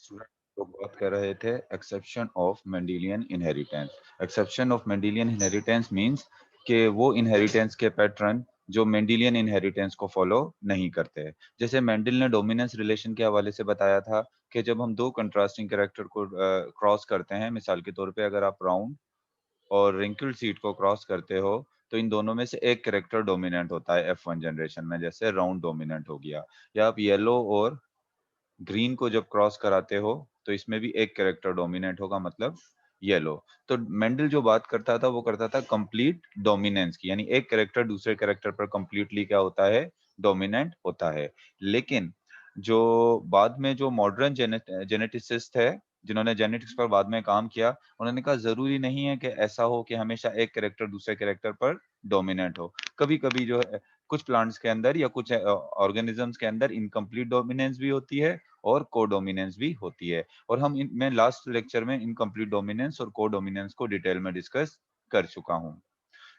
Student लोग बात कर रहे थे exception of Mendelian inheritance. Exception of Mendelian inheritance means कि वो इनहेरिटेंस के पैटर्न जो मेंडेलियन इनहेरिटेंस को फॉलो नहीं करते हैं। जैसे मेंडल ने डोमिनेंस रिलेशन के हवाले से बताया था कि जब हम दो कंट्रास्टिंग कैरेक्टर को क्रॉस करते हैं, मिसाल के तौर पे अगर आप राउंड और रिंकल्ड सीड को क्रॉस करते हो, तो इन दोनों में से एक कैरेक्टर डोमिनेंट होता है F1 जनरेशन में, जैसे राउंड डोमिनेंट हो गया। या आप येलो और ग्रीन को जब क्रॉस कराते हो तो इसमें भी एक कैरेक्टर डोमिनेंट होगा, मतलब येलो। तो मेंडल जो बात करता था वो करता था कंप्लीट डोमिनेंस की, यानी एक कैरेक्टर दूसरे कैरेक्टर पर कंप्लीटली क्या होता है, डोमिनेंट होता है। लेकिन जो बाद में जो मॉडर्न जेनेटिसिस्ट है, जिन्होंने जेनेटिक्स पर बाद में काम किया, उन्होंने कहा जरूरी नहीं है कि ऐसा हो कि हमेशा एक कैरेक्टर दूसरे कैरेक्टर पर डोमिनेंट हो। कभी कभी जो है कुछ प्लांट्स के अंदर या कुछ ऑर्गेनिजम्स के अंदर इनकम्प्लीट डोमिनेंस भी होती है और कोडोमिनेंस भी होती है। और हम मैं लास्ट लेक्चर में इनकम्प्लीट डोमिनेंस और कोडोमिनेंस को डिटेल में डिस्कस कर चुका हूं।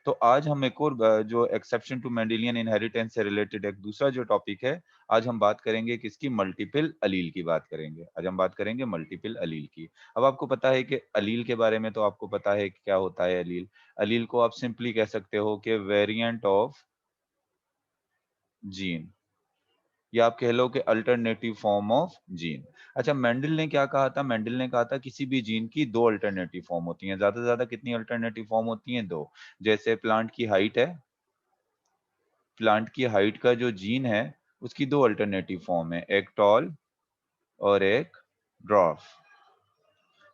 तो आज हम एक और जो एक्सेप्शन टू मेंडेलियन इनहेरिटेंस से रिलेटेड एक दूसरा जो टॉपिक है, आज हम बात करेंगे किसकी, मल्टीपल अलील की बात करेंगे। आज हम बात करेंगे मल्टीपल अलील की। अब आपको पता है कि अलील के बारे में, तो आपको पता है कि क्या होता है अलील। अलील को आप सिंपली कह सकते हो कि वेरिएंट ऑफ जीन, या आप कह लो कि अल्टरनेटिव फॉर्म ऑफ जीन। अच्छा, मेंडल ने क्या कहा था, मेंडल ने कहा था किसी भी जीन की दो अल्टरनेटिव फॉर्म होती हैं। ज्यादा से ज्यादा कितनी अल्टरनेटिव फॉर्म होती हैं, दो। जैसे प्लांट की हाइट है, प्लांट की हाइट का जो जीन है उसकी दो अल्टरनेटिव फॉर्म है, एक टॉल और एक ड्वार्फ।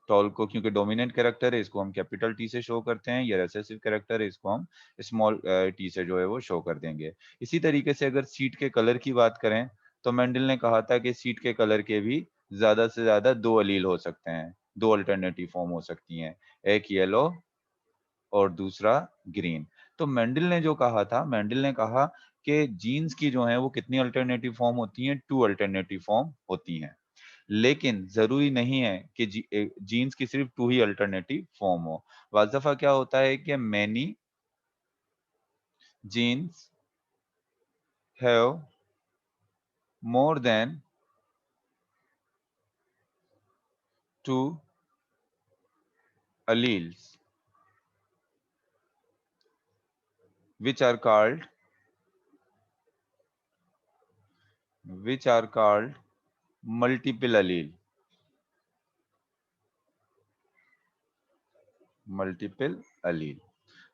टॉल को क्योंकि डोमिनेंट कैरेक्टर है, इसको हम कैपिटल टी से शो करते हैं, या रिसेसिव कैरेक्टर है, इसको हम स्मॉल टी से जो है वो शो कर देंगे। इसी तरीके से अगर सीट के कलर की बात करें, तो मेंडल ने कहा था कि सीट के कलर के भी ज्यादा से ज्यादा दो अलील हो सकते हैं, दो अल्टरनेटिव फॉर्म हो सकती हैं, एक येलो और दूसरा ग्रीन। तो मेंडल ने जो कहा था, मेंडल ने कहा कि जीन्स की जो है वो कितनी अल्टरनेटिव फॉर्म होती हैं, टू अल्टरनेटिव फॉर्म होती हैं। लेकिन जरूरी नहीं है कि जीन्स की सिर्फ टू ही अल्टरनेटिव फॉर्म हो। बाज़ दफा क्या होता है कि many genes have more than two alleles which are called multiple allele, multiple allele.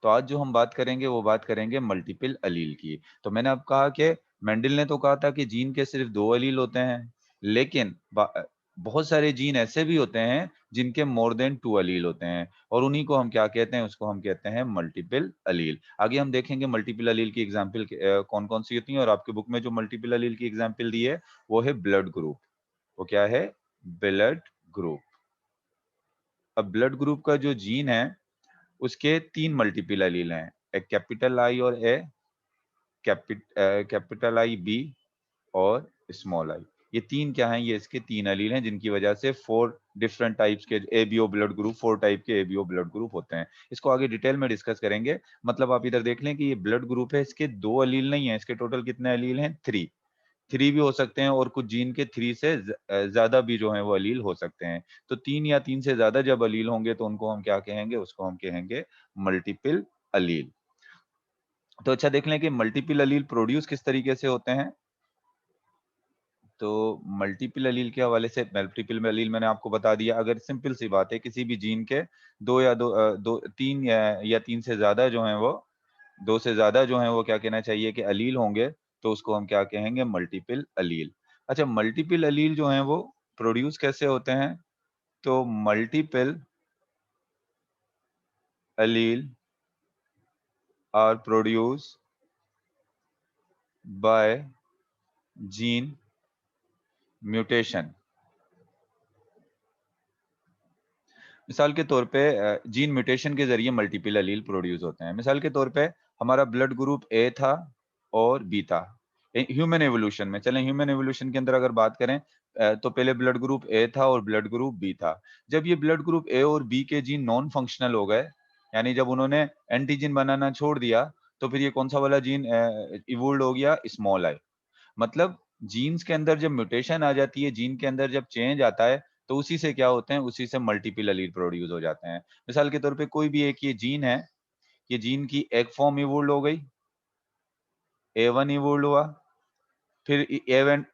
तो आज जो हम बात करेंगे वो बात करेंगे मल्टीपल अलील की। तो मैंने अब कहा कि मेंडल ने तो कहा था कि जीन के सिर्फ दो अलील होते हैं, लेकिन बहुत सारे जीन ऐसे भी होते हैं जिनके मोर देन टू अलील होते हैं, और उन्हीं को हम क्या कहते हैं, उसको हम कहते हैं मल्टीपल अलील। आगे हम देखेंगे मल्टीपल अलील की एग्जाम्पल कौन कौन सी होती हैं, और आपके बुक में जो मल्टीपल अलील की एग्जाम्पल दी है वो है ब्लड ग्रुप। वो क्या है, ब्लड ग्रुप। अब ब्लड ग्रुप का जो जीन है उसके तीन मल्टीपल एलील हैं, एक कैपिटल आई और ए, कैपिटल आई बी और स्मॉल आई। ये तीन क्या हैं, ये इसके तीन एलील हैं, जिनकी वजह से फोर डिफरेंट टाइप्स के ABO blood group, four type के एबीओ ब्लड ग्रुप होते हैं। इसको आगे डिटेल में डिस्कस करेंगे। मतलब आप इधर देख लें कि ये ब्लड ग्रुप है, इसके दो एलील नहीं है, इसके टोटल कितने एलील हैं, थ्री। थ्री भी हो सकते हैं, और कुछ जीन के थ्री से ज्यादा भी जो है वो अलील हो सकते हैं। तो तीन या तीन से ज्यादा जब अलील होंगे तो उनको हम क्या कहेंगे, उसको हम कहेंगे मल्टीपल अलील। तो अच्छा, देख लें कि मल्टीपल अलील प्रोड्यूस किस तरीके से होते हैं। तो मल्टीपल अलील के हवाले से, मल्टीपल अलील मैंने आपको बता दिया। अगर सिंपल सी बात है, किसी भी जीन के दो तीन या तीन से ज्यादा जो है वो, दो से ज्यादा जो है वो क्या कहना चाहिए कि अलील होंगे, तो उसको हम क्या कहेंगे, मल्टीपल अलील। अच्छा, मल्टीपल अलील जो है वो प्रोड्यूस कैसे होते हैं, तो multiple allele are produce by gene mutation. मिसाल के तौर पे जीन म्यूटेशन के जरिए मल्टीपल अलील प्रोड्यूस होते हैं। मिसाल के तौर पे हमारा ब्लड ग्रुप ए था और बी था। ह्यूमन एवोल्यूशन में, चलें ह्यूमन एवोल्यूशन के अंदर अगर बात करें, तो पहले ब्लड ग्रुप ए था और ब्लड ग्रुप बी था। जब ये ब्लड ग्रुप ए और बी के जीन नॉन फंक्शनल हो गए, यानी जब उन्होंने एंटीजन बनाना छोड़ दिया, तो फिर ये कौन सा वाला जीन इवोल्व हो गया, स्मॉल आई। मतलब जीन्स के अंदर जब म्यूटेशन आ जाती है, जीन के अंदर जब चेंज आता है, तो उसी से क्या होते हैं, उसी से मल्टीपल अलील प्रोड्यूस हो जाते हैं। मिसाल के तौर पे कोई भी एक ये जीन है, ये जीन की एक फॉर्म इवोल्व हो गई, A1 इवोल्व हुआ, फिर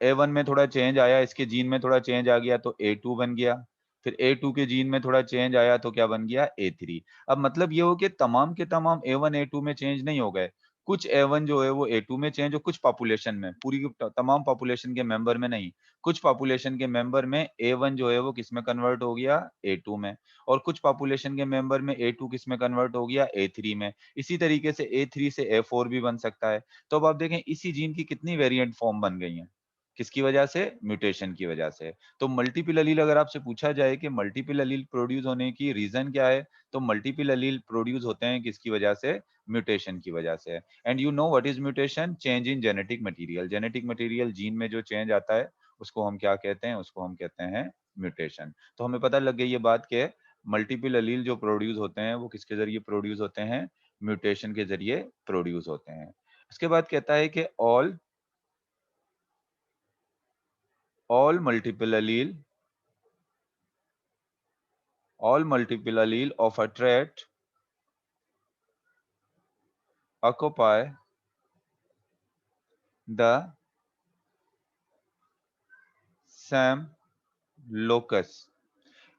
A1 में थोड़ा चेंज आया, इसके जीन में थोड़ा चेंज आ गया तो A2 बन गया, फिर A2 के जीन में थोड़ा चेंज आया तो क्या बन गया, A3। अब मतलब ये हो कि तमाम के तमाम A1 A2 में चेंज नहीं हो गए, कुछ A1 जो है वो A2 में चेंज हो, कुछ पॉपुलेशन में, पूरी की तमाम पॉपुलेशन के मेंबर में नहीं, कुछ पॉपुलेशन के मेंबर में A1 जो है वो किस में कन्वर्ट हो गया, A2 में, और कुछ पॉपुलेशन के मेंबर में A2 किस में कन्वर्ट हो गया, A3 में। इसी तरीके से A3 से A4 भी बन सकता है। तो अब आप देखें इसी जीन की कितनी वेरिएंट फॉर्म बन गई हैं, किसकी वजह से, म्यूटेशन की वजह से। तो मल्टीपल एलील अगर आपसे पूछा जाए कि मल्टीपल एलील प्रोड्यूस होने की रीजन क्या है, तो मल्टीपल एलील प्रोड्यूस होते हैं किसकी वजह से, म्यूटेशन की वजह से। And you know what is mutation, change in genetic material. Genetic material gene में जो चेंज आता है उसको हम क्या कहते हैं, उसको हम कहते हैं म्यूटेशन। तो हमें पता लग गई ये बात कि मल्टीपल एलील जो प्रोड्यूस होते हैं वो किसके जरिए प्रोड्यूस होते हैं, म्यूटेशन के जरिए प्रोड्यूस होते हैं। उसके बाद कहता है कि all multiple allele all multiple allele of a trait occupy the same locus।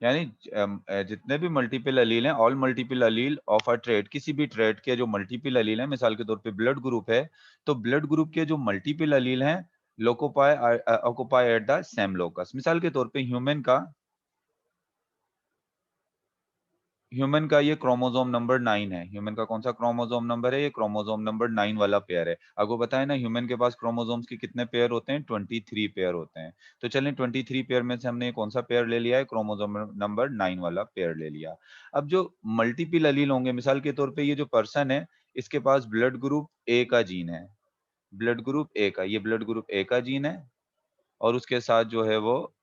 यानी जितने भी मल्टीपल अलील हैं, all multiple Aleel of a trait, किसी भी ट्रेट के जो मल्टीपल अलील हैं, मिसाल के तौर पे ब्लड ग्रुप है, तो ब्लड ग्रुप के जो मल्टीपल अलील हैं लोकोपाई occupy at the same locus. मिसाल के तौर पे ह्यूमन का ये क्रोमोसोम नंबर 9 है। ह्यूमन का कौन सा क्रोमोसोम नंबर है, ये क्रोमोसोम नंबर 9 वाला पेयर है। आपको पता है ना ह्यूमन के पास क्रोमोसोम्स के कितने पेयर होते हैं, 23 पेयर होते हैं। तो चलें 23 पेयर में से हमने कौन सा पेयर ले लिया है, क्रोमोसोम नंबर 9 वाला पेयर ले लिया। अब जो मल्टीपल एलील होंगे, मिसाल के तौर पे ये जो पर्सन है इसके पास ब्लड ग्रुप ए का जीन है, ब्लड ग्रुप ए का, ये ब्लड ग्रुप ए का जीन है, और उसके साथ जो है वो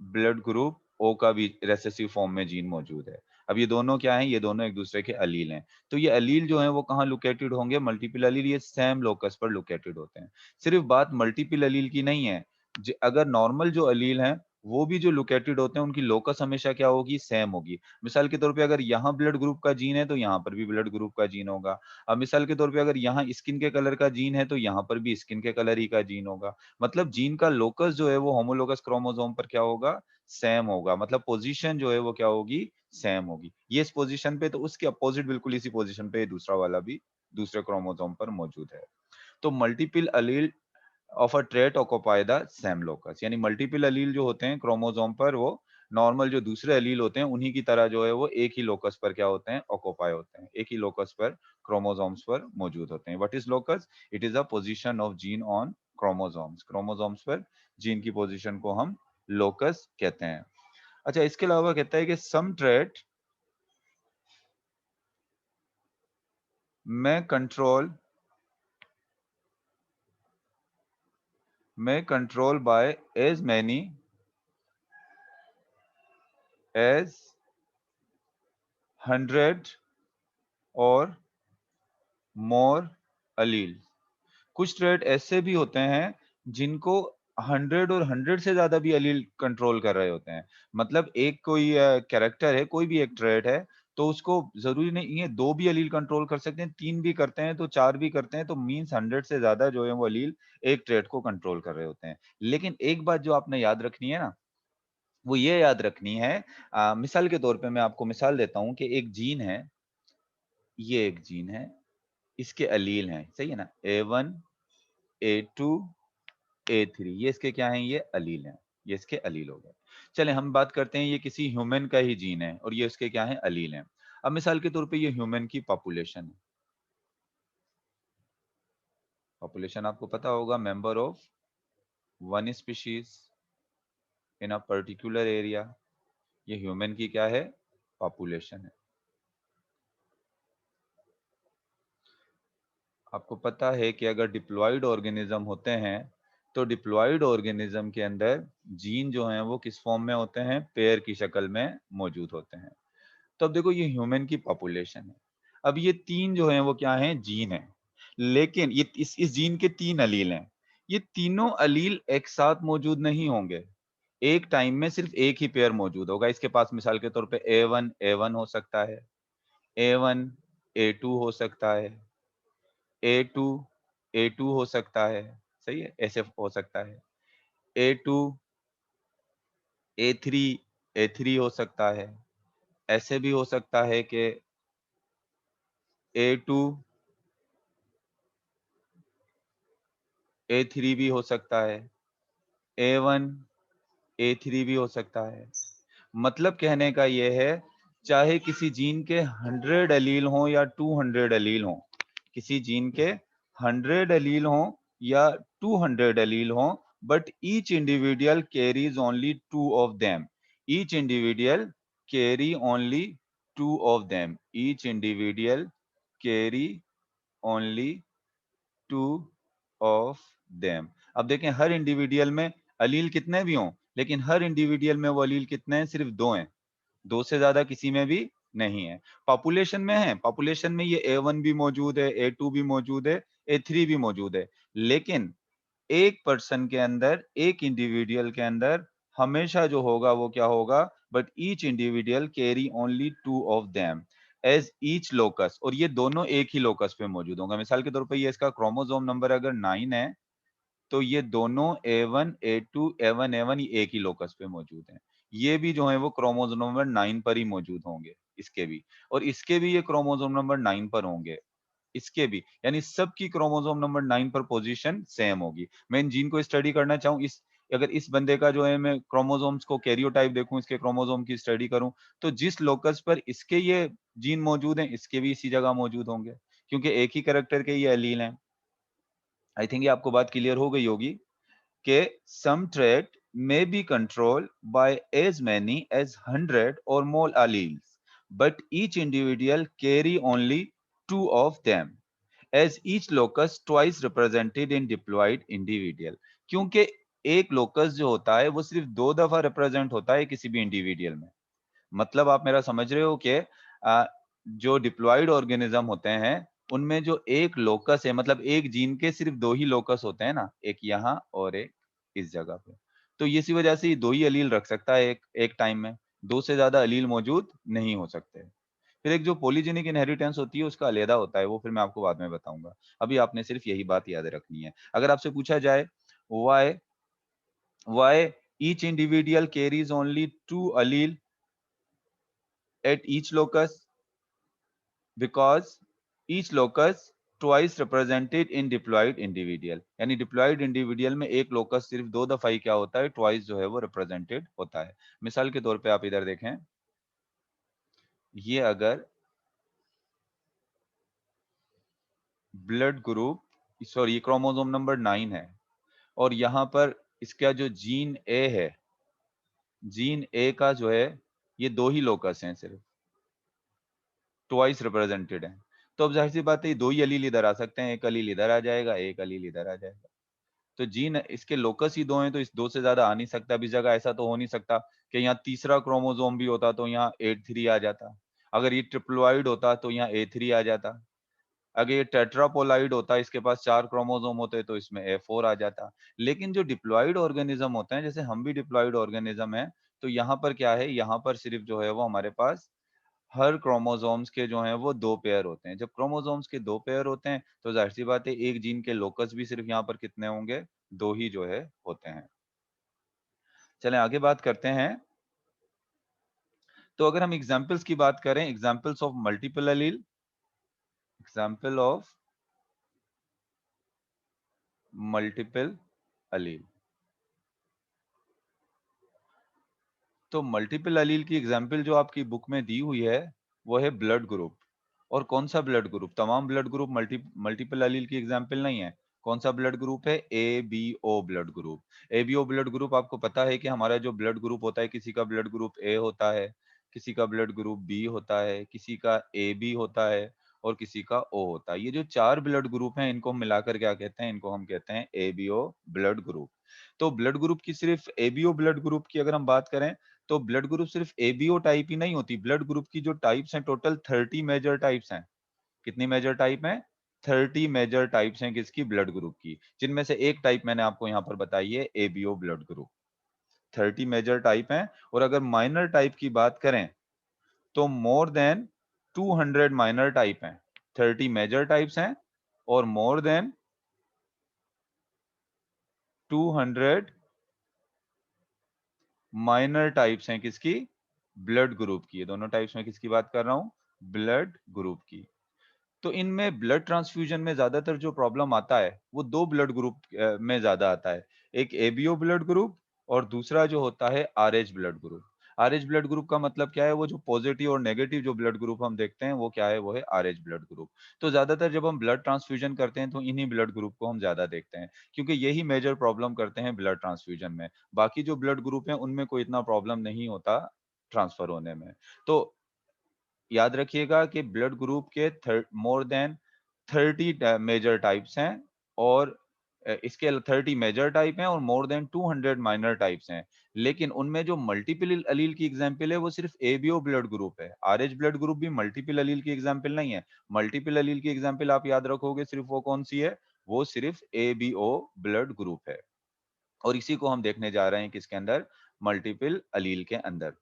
ब्लड ग्रुप ओ का भी रेसेसिव फॉर्म में जीन मौजूद है। अब ये दोनों क्या हैं, ये दोनों एक दूसरे के अलील हैं। तो ये अलील जो हैं वो कहाँ लोकेटेड होंगे, मल्टीपल अलील ये सेम लोकस पर लोकेटेड होते हैं। सिर्फ बात मल्टीपल अलील की नहीं है, अगर नॉर्मल जो अलील हैं वो भी जो लोकेटेड होते हैं उनकी लोकस हमेशा क्या होगी, सेम होगी। मिसाल के तौर पे अगर यहाँ ब्लड ग्रुप का जीन है तो यहाँ पर भी ब्लड ग्रुप का जीन होगा। अब मिसाल के तौर पे अगर यहाँ स्किन के कलर का जीन है तो यहाँ पर भी स्किन के कलर ही का जीन होगा। मतलब जीन का लोकस जो है वो होमोलोगस क्रोमोसोम पर क्या होगा, सेम होगा। मतलब पोजीशन जो है वो क्या होगी, सेम होगी। ये इस पोजीशन पे, तो उसके अपोजिट बिल्कुल इसी पोजीशन पे दूसरा वाला भी दूसरे क्रोमोसोम पर मौजूद है। तो multiple Aleel of a trait occupy the same locus, यानी मल्टीपल अलील जो होते हैं क्रोमोसोम पर वो नॉर्मल जो दूसरे अलील होते हैं उन्हीं की तरह जो है वो एक ही लोकस पर क्या होते हैं, ऑक्युपाई होते हैं, एक ही लोकस पर क्रोमोसोम्स पर मौजूद होते हैं। What is locus, it is a position of gene on chromosomes. Chromosomes पर जीन की पोजीशन को हम लोकस कहते हैं। अच्छा, इसके अलावा कहता है कि सम ट्रेट में control by as many as 100 और मोर अलील। कुछ ट्रेट ऐसे भी होते हैं जिनको 100 और 100 से ज्यादा भी अलील कंट्रोल कर रहे होते हैं। मतलब एक कोई कैरेक्टर है, कोई भी एक ट्रेट है, तो उसको जरूरी नहीं है दो भी अलील कंट्रोल कर सकते हैं, तीन भी करते हैं तो चार भी करते हैं, तो मींस 100 से ज्यादा जो है वो अलील एक ट्रेट को कंट्रोल कर रहे होते हैं। लेकिन एक बात जो आपने याद रखनी है ना, वो ये याद रखनी है, मिसाल के तौर पे मैं आपको मिसाल देता हूं कि एक जीन है, ये एक जीन है, इसके अलील हैं, सही है ना, A1 A2 A3, ये इसके क्या हैं, ये अलील हैं, ये इसके अलील हो गए। चलें हम बात करते हैं, ये किसी ह्यूमन का ही जीन है और ये इसके क्या हैं, अलील हैं। अब मिसाल के तौर पे ये ह्यूमन की पॉपुलेशन है। पॉपुलेशन आपको पता होगा, member of one species in a particular area. ये ह्यूमन की क्या है, पॉपुलेशन है। आपको पता है कि अगर डिप्लॉयड ऑर्गेनिज्म होते हैं तो डिप्लॉयड ऑर्गेनिज्म के अंदर जीन जो हैं वो किस फॉर्म में होते हैं, पेयर की शक्ल में मौजूद होते हैं। तो अब देखो ये ह्यूमन की पॉपुलेशन है। अब ये तीन जो हैं वो क्या हैं, जीन है, लेकिन ये इस जीन के तीन अलील हैं। ये तीनों अलील एक साथ मौजूद नहीं होंगे, एक टाइम में सिर्फ एक ही पेयर मौजूद होगा इसके पास। मिसाल के तौर पे A1 हो सकता है, A1 A2 हो सकता है, A2 A2 हो सकता है, सही है, ऐसे हो सकता है। A2 A3 A3 हो सकता है। ऐसे भी हो सकता है कि A2 A3 भी हो सकता है, A1 A3 भी हो सकता है। मतलब कहने का ये है, चाहे किसी जीन के 100 एलील हों या 200 एलील हों, किसी जीन के 100 एलील हों या 200 एलील हों, but each individual carries only two of them. Each individual carry only two of them. Each individual carry only to of them. अब देखें, हर इंडिविजुअल में अलील कितने भी हों, लेकिन हर इंडिविजुअल में वो अलील कितने हैं? सिर्फ दो हैं, दो से ज्यादा किसी में भी नहीं है। पॉपुलेशन में है, पॉपुलेशन में ये A1 भी मौजूद है, A2 भी मौजूद है, A3 भी मौजूद है, लेकिन एक पर्सन के अंदर, एक इंडिविजुअल के अंदर हमेशा जो होगा वो क्या होगा? But each individual carry only two of them as each locus, और ये दोनों एक ही लोकस पे मौजूद होंगे। मिसाल के तौर पे ये इसका क्रोमोसोम नंबर अगर 9 है, तो ये दोनों A1 A2 A1 A1 ये एक ही लोकस पे मौजूद हैं। ये भी जो है वो क्रोमोसोम नंबर 9 पर ही मौजूद होंगे, इसके भी, और इसके भी ये क्रोमोसोम नंबर 9 पर होंगे, इसके भी, यानी सबकी क्रोमोसोम नंबर 9 पर पोजीशन सेम होगी। मैं इन जीन को स्टडी करना चाहूं, इस अगर इस बंदे का जो है मैं क्रोमोसोम्स को कैरियोटाइप देखूं, इसके क्रोमोसोम की स्टडी करूं, तो जिस लोकस पर इसके ये जीन मौजूद हैं, इसके भी इसी जगह मौजूद होंगे, क्योंकि एक ही कैरेक्टर के ये एलील हैं। आई थिंक ये आपको बात क्लियर हो गई होगी कि some trait may be controlled by as many as 100 or more alleles, but each individual carry only two of them, as each locus twice represented in diploid individual। क्योंकि एक locus जो होता है वो सिर्फ दो दफा रिप्रेजेंट होता है किसी भी इंडिविजुअल में। मतलब आप मेरा समझ रहे हो कि जो डिप्लॉयड ऑर्गेनिज्म होते हैं, उनमें जो एक लोकस है, मतलब एक जीन के सिर्फ दो ही लोकस होते हैं ना, एक यहाँ और एक इस जगह पे, तो ये इसी वजह से ये दो ही अलील रख सकता है एक एक टाइम में, दो से ज्यादा अलील मौजूद नहीं हो सकते। फिर एक जो पॉलीजेनिक इनहेरिटेंस होती है उसका अलहदा होता है, वो फिर मैं आपको बाद में बताऊंगा। अभी आपने सिर्फ यही बात याद रखनी है। अगर आपसे पूछा जाए why why each individual carries only two allele at each locus, because each locus twice represented in diploid individual, यानी डिप्लॉइड इंडिविजुअल में एक लोकस सिर्फ दो दफा ही क्या होता है? ट्वाइस जो है वो रिप्रेजेंटेड होता है। मिसाल के तौर पे आप इधर देखें, ये अगर ब्लड ग्रुप, सॉरी ये क्रोमोसोम नंबर 9 है, और यहां पर इसका जो जीन ए है, जीन ए का जो है ये दो ही लोकस हैं सिर्फ, ट्वाइस रिप्रेजेंटेड है, तो अब जाहिर सी बात है ये दो ही अलील इधर आ सकते हैं, एक अलील इधर आ जाएगा, एक अलील इधर आ जाएगा। तो जीन इसके लोकस ही दो हैं, तो इस दो से ज्यादा आ नहीं सकता। अब इस जगह ऐसा तो हो नहीं सकता कि यहाँ तीसरा क्रोमोसोम भी होता तो यहाँ A3 आ जाता, अगर ये ट्रिप्लोइड होता तो यहाँ A3 आ जाता, अगर ये टेट्रापोलाइड होता, इसके पास 4 क्रोमोसोम होते तो इसमें A4 आ जाता। लेकिन जो डिप्लॉइड ऑर्गेनिज्म होते हैं, जैसे हम भी डिप्लॉइड ऑर्गेनिज्म है, तो यहाँ पर क्या है, यहाँ पर सिर्फ जो है वो हमारे पास हर क्रोमोसोम्स के जो हैं वो दो पेयर होते हैं। जब क्रोमोसोम्स के दो पेयर होते हैं, तो जाहिर सी बात है एक जीन के लोकस भी सिर्फ यहाँ पर कितने होंगे? दो ही जो है होते हैं। चलें आगे बात करते हैं। तो अगर हम एग्जाम्पल्स की बात करें, examples of multiple allele, example of multiple allele, तो मल्टीपल अलील की एग्जाम्पल जो आपकी बुक में दी हुई है वो है ब्लड ग्रुप। और कौन सा ब्लड ग्रुप? तमाम ब्लड ग्रुप मल्टीपल अलील की एग्जाम्पल नहीं है। कौन सा ब्लड ग्रुप है? A B O blood group. A B O blood group, आपको पता है कि हमारा जो ब्लड ग्रुप होता है, किसी का ब्लड ग्रुप ए होता है, किसी का ब्लड ग्रुप बी होता है, किसी का ए बी होता है, और किसी का ओ होता है। ये जो चार ब्लड ग्रुप हैं, इनको हम मिलाकर क्या कहते हैं? इनको हम कहते हैं A B O blood group. तो ब्लड ग्रुप की, सिर्फ एबीओ ब्लड ग्रुप की अगर हम बात करें, तो ब्लड ग्रुप सिर्फ एबीओ टाइप ही नहीं होती। ब्लड ग्रुप की जो टाइप्स हैं, टोटल 30 मेजर टाइप्स हैं। कितनी मेजर टाइप हैं? 30 मेजर टाइप्स हैं किसकी? ब्लड ग्रुप की, जिनमें से एक टाइप मैंने आपको यहाँ पर बताई है ABO blood group. 30 major type हैं, और अगर माइनर टाइप की बात करें तो मोर देन 200 माइनर टाइप हैं। 30 मेजर टाइप्स हैं और मोर देन 200 माइनर टाइप्स हैं किसकी? ब्लड ग्रुप की। दोनों टाइप्स में किसकी बात कर रहा हूं? ब्लड ग्रुप की। तो इनमें ब्लड ट्रांसफ्यूजन में ज्यादातर जो प्रॉब्लम आता है वो दो ब्लड ग्रुप में ज्यादा आता है। एक एबीओ ब्लड ग्रुप और दूसरा जो होता है RH blood group. RH blood group का मतलब क्या है? वो जो पॉजिटिव और नेगेटिव जो ब्लड ग्रुप हम देखते हैं वो क्या है? वो है आरएच ब्लड ग्रुप। तो ज्यादातर जब हम ब्लड ट्रांसफ्यूजन करते हैं तो इन्हीं ब्लड ग्रुप को हम ज्यादा देखते हैं, क्योंकि यही मेजर प्रॉब्लम करते हैं ब्लड ट्रांसफ्यूजन में। बाकी जो ब्लड ग्रुप है उनमें कोई इतना प्रॉब्लम नहीं होता ट्रांसफर होने में। तो याद रखिएगा कि ब्लड ग्रुप के मोर देन 30 मेजर टाइप्स हैं, और इसके 30 मेजर टाइप हैं और मोर देन 200 माइनर टाइप्स हैं। लेकिन उनमें जो मल्टीपल अलील की एग्जांपल है वो सिर्फ एबीओ ब्लड ग्रुप है। आरएच ब्लड ग्रुप भी मल्टीपल अलील की एग्जांपल नहीं है। मल्टीपल अलील की एग्जांपल आप याद रखोगे सिर्फ वो कौन सी है? वो सिर्फ एबीओ ब्लड ग्रुप है। और इसी को हम देखने जा रहे हैं किसके अंदर? मल्टीपल अलील के अंदर।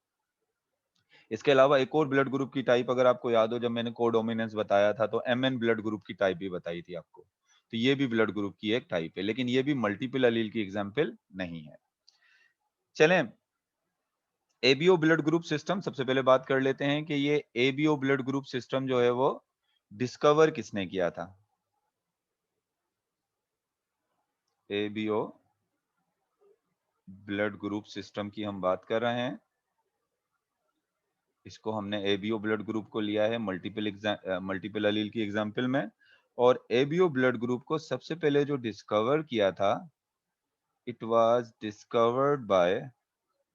इसके अलावा एक और ब्लड ग्रुप की टाइप अगर आपको याद हो, जब मैंने कोडोमिनेंस बताया था तो एमएन ब्लड ग्रुप की टाइप भी बताई थी आपको। तो ये भी ब्लड ग्रुप की एक टाइप है, लेकिन ये भी मल्टीपल अलील की एग्जांपल नहीं है। चलें, एबीओ ब्लड ग्रुप सिस्टम सबसे पहले बात कर लेते हैं कि ये एबीओ ब्लड ग्रुप सिस्टम जो है वो डिस्कवर किसने किया था? एबीओ ब्लड ग्रुप सिस्टम की हम बात कर रहे हैं। इसको हमने एबीओ ब्लड ग्रुप को लिया है मल्टीपल अलील की एग्जांपल में। और एबीओ ब्लड ग्रुप को सबसे पहले जो डिस्कवर किया था, it was discovered by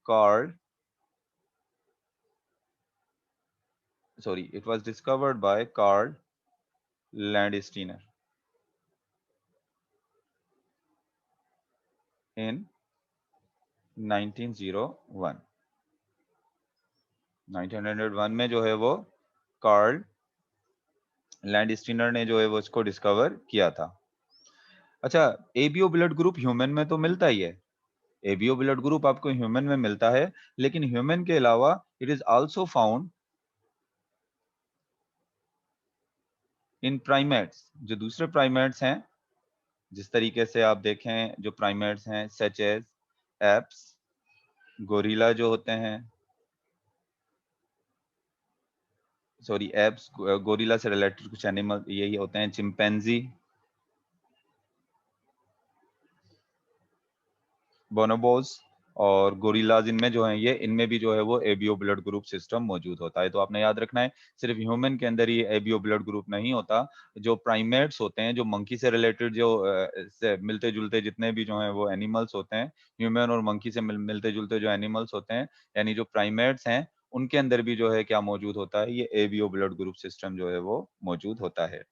Karl it was discovered by Karl Landsteiner in 1901। 1901 में जो है वो कार्ल लैंडस्टीनर ने जो है वो इसको डिस्कवर किया था। अच्छा, एबीओ ब्लड ग्रुप ह्यूमन में तो मिलता ही है। एबीओ ब्लड ग्रुप आपको ह्यूमन में मिलता है, लेकिन ह्यूमन के अलावा it is also found in primates. जो दूसरे प्राइमेट्स हैं, जिस तरीके से आप देखें जो प्राइमेट्स हैं सच एज एप्स, गोरिल्ला जो होते हैं, एप्स, गोरिल्ला से रिलेटेड कुछ एनिमल यही होते हैं, चिंपैंजी, बोनोबोज और गोरिल्लाज, इनमें जो है ये इनमें भी जो है वो एबीओ ब्लड ग्रुप सिस्टम मौजूद होता है। तो आपने याद रखना है सिर्फ ह्यूमन के अंदर ही एबीओ ब्लड ग्रुप नहीं होता। जो प्राइमेट्स होते हैं, जो मंकी से रिलेटेड जो से मिलते जुलते जितने भी जो हैं वो एनिमल्स होते हैं, ह्यूमन और मंकी से मिलते जुलते जो एनिमल्स होते हैं, यानी जो प्राइमेट्स हैं, उनके अंदर भी जो है क्या मौजूद होता है? ये एबीओ ब्लड ग्रुप सिस्टम जो है वो मौजूद होता है।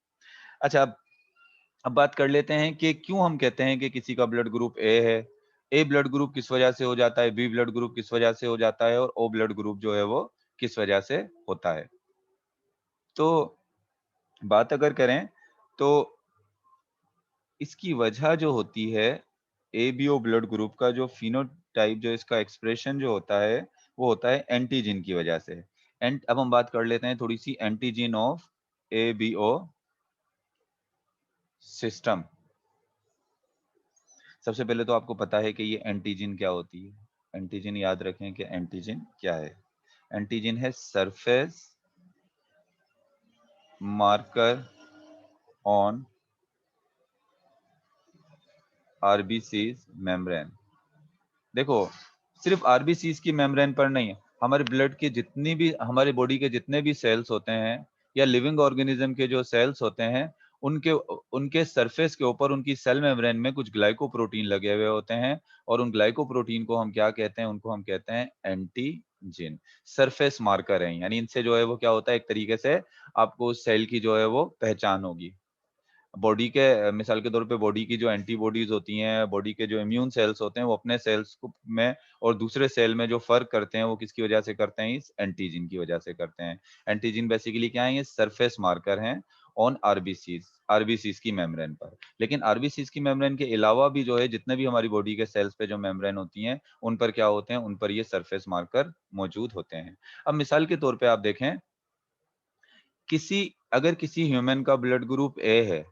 अच्छा, अब बात कर लेते हैं कि क्यों हम कहते हैं कि किसी का ब्लड ग्रुप ए है। ए ब्लड ग्रुप किस वजह से हो जाता है, बी ब्लड ग्रुप किस वजह से हो जाता है, और ओ ब्लड ग्रुप जो है वो किस वजह से होता है। तो बात अगर करें तो इसकी वजह जो होती है, एबीओ ब्लड ग्रुप का जो फिनोटाइप, जो इसका एक्सप्रेशन जो होता है, वो होता है एंटीजन की वजह से। एंड अब हम बात कर लेते हैं थोड़ी सी एंटीजन ऑफ एबीओ सिस्टम। सबसे पहले तो आपको पता है कि ये एंटीजन क्या होती है। एंटीजन याद रखें कि एंटीजन क्या है। एंटीजन है surface marker on RBCs membrane. देखो, सिर्फ आरबीसीज की मेम्ब्रेन पर नहीं, हमारे ब्लड के जितनी भी, हमारे बॉडी के जितने भी सेल्स होते हैं या लिविंग ऑर्गेनिज्म के जो सेल्स होते हैं, उनके उनके सरफेस के ऊपर उनकी सेल मेम्ब्रेन में कुछ ग्लाइकोप्रोटीन लगे हुए होते हैं। और उन ग्लाइकोप्रोटीन को हम क्या कहते हैं? उनको हम कहते हैं एंटीजन। सरफेस मार्कर हैं, यानी इनसे जो है वो क्या होता है, एक तरीके से आपको उस सेल की जो है वो पहचान होगी। बॉडी के मिसाल के तौर पे बॉडी की जो एंटीबॉडीज होती हैं, बॉडी के जो इम्यून सेल्स होते हैं, वो अपने सेल्स को में और दूसरे सेल में जो फर्क करते हैं वो किसकी वजह से करते हैं? इस एंटीजन की वजह से करते हैं। एंटीजन बेसिकली क्या है? ये सरफेस मार्कर हैं। ऑन आरबीसीज की मेम्ब्रेन पर। लेकिन आरबीसीज की मेम्ब्रेन के अलावा भी जो है जितने भी हमारी बॉडी के सेल्स पे जो मेम्ब्रेन होती हैं उन पर क्या होते हैं, उन पर ये सरफेस मार्कर मौजूद होते हैं। अब मिसाल के तौर पे आप देखें, अगर किसी ह्यूमन का ब्लड ग्रुप ए है,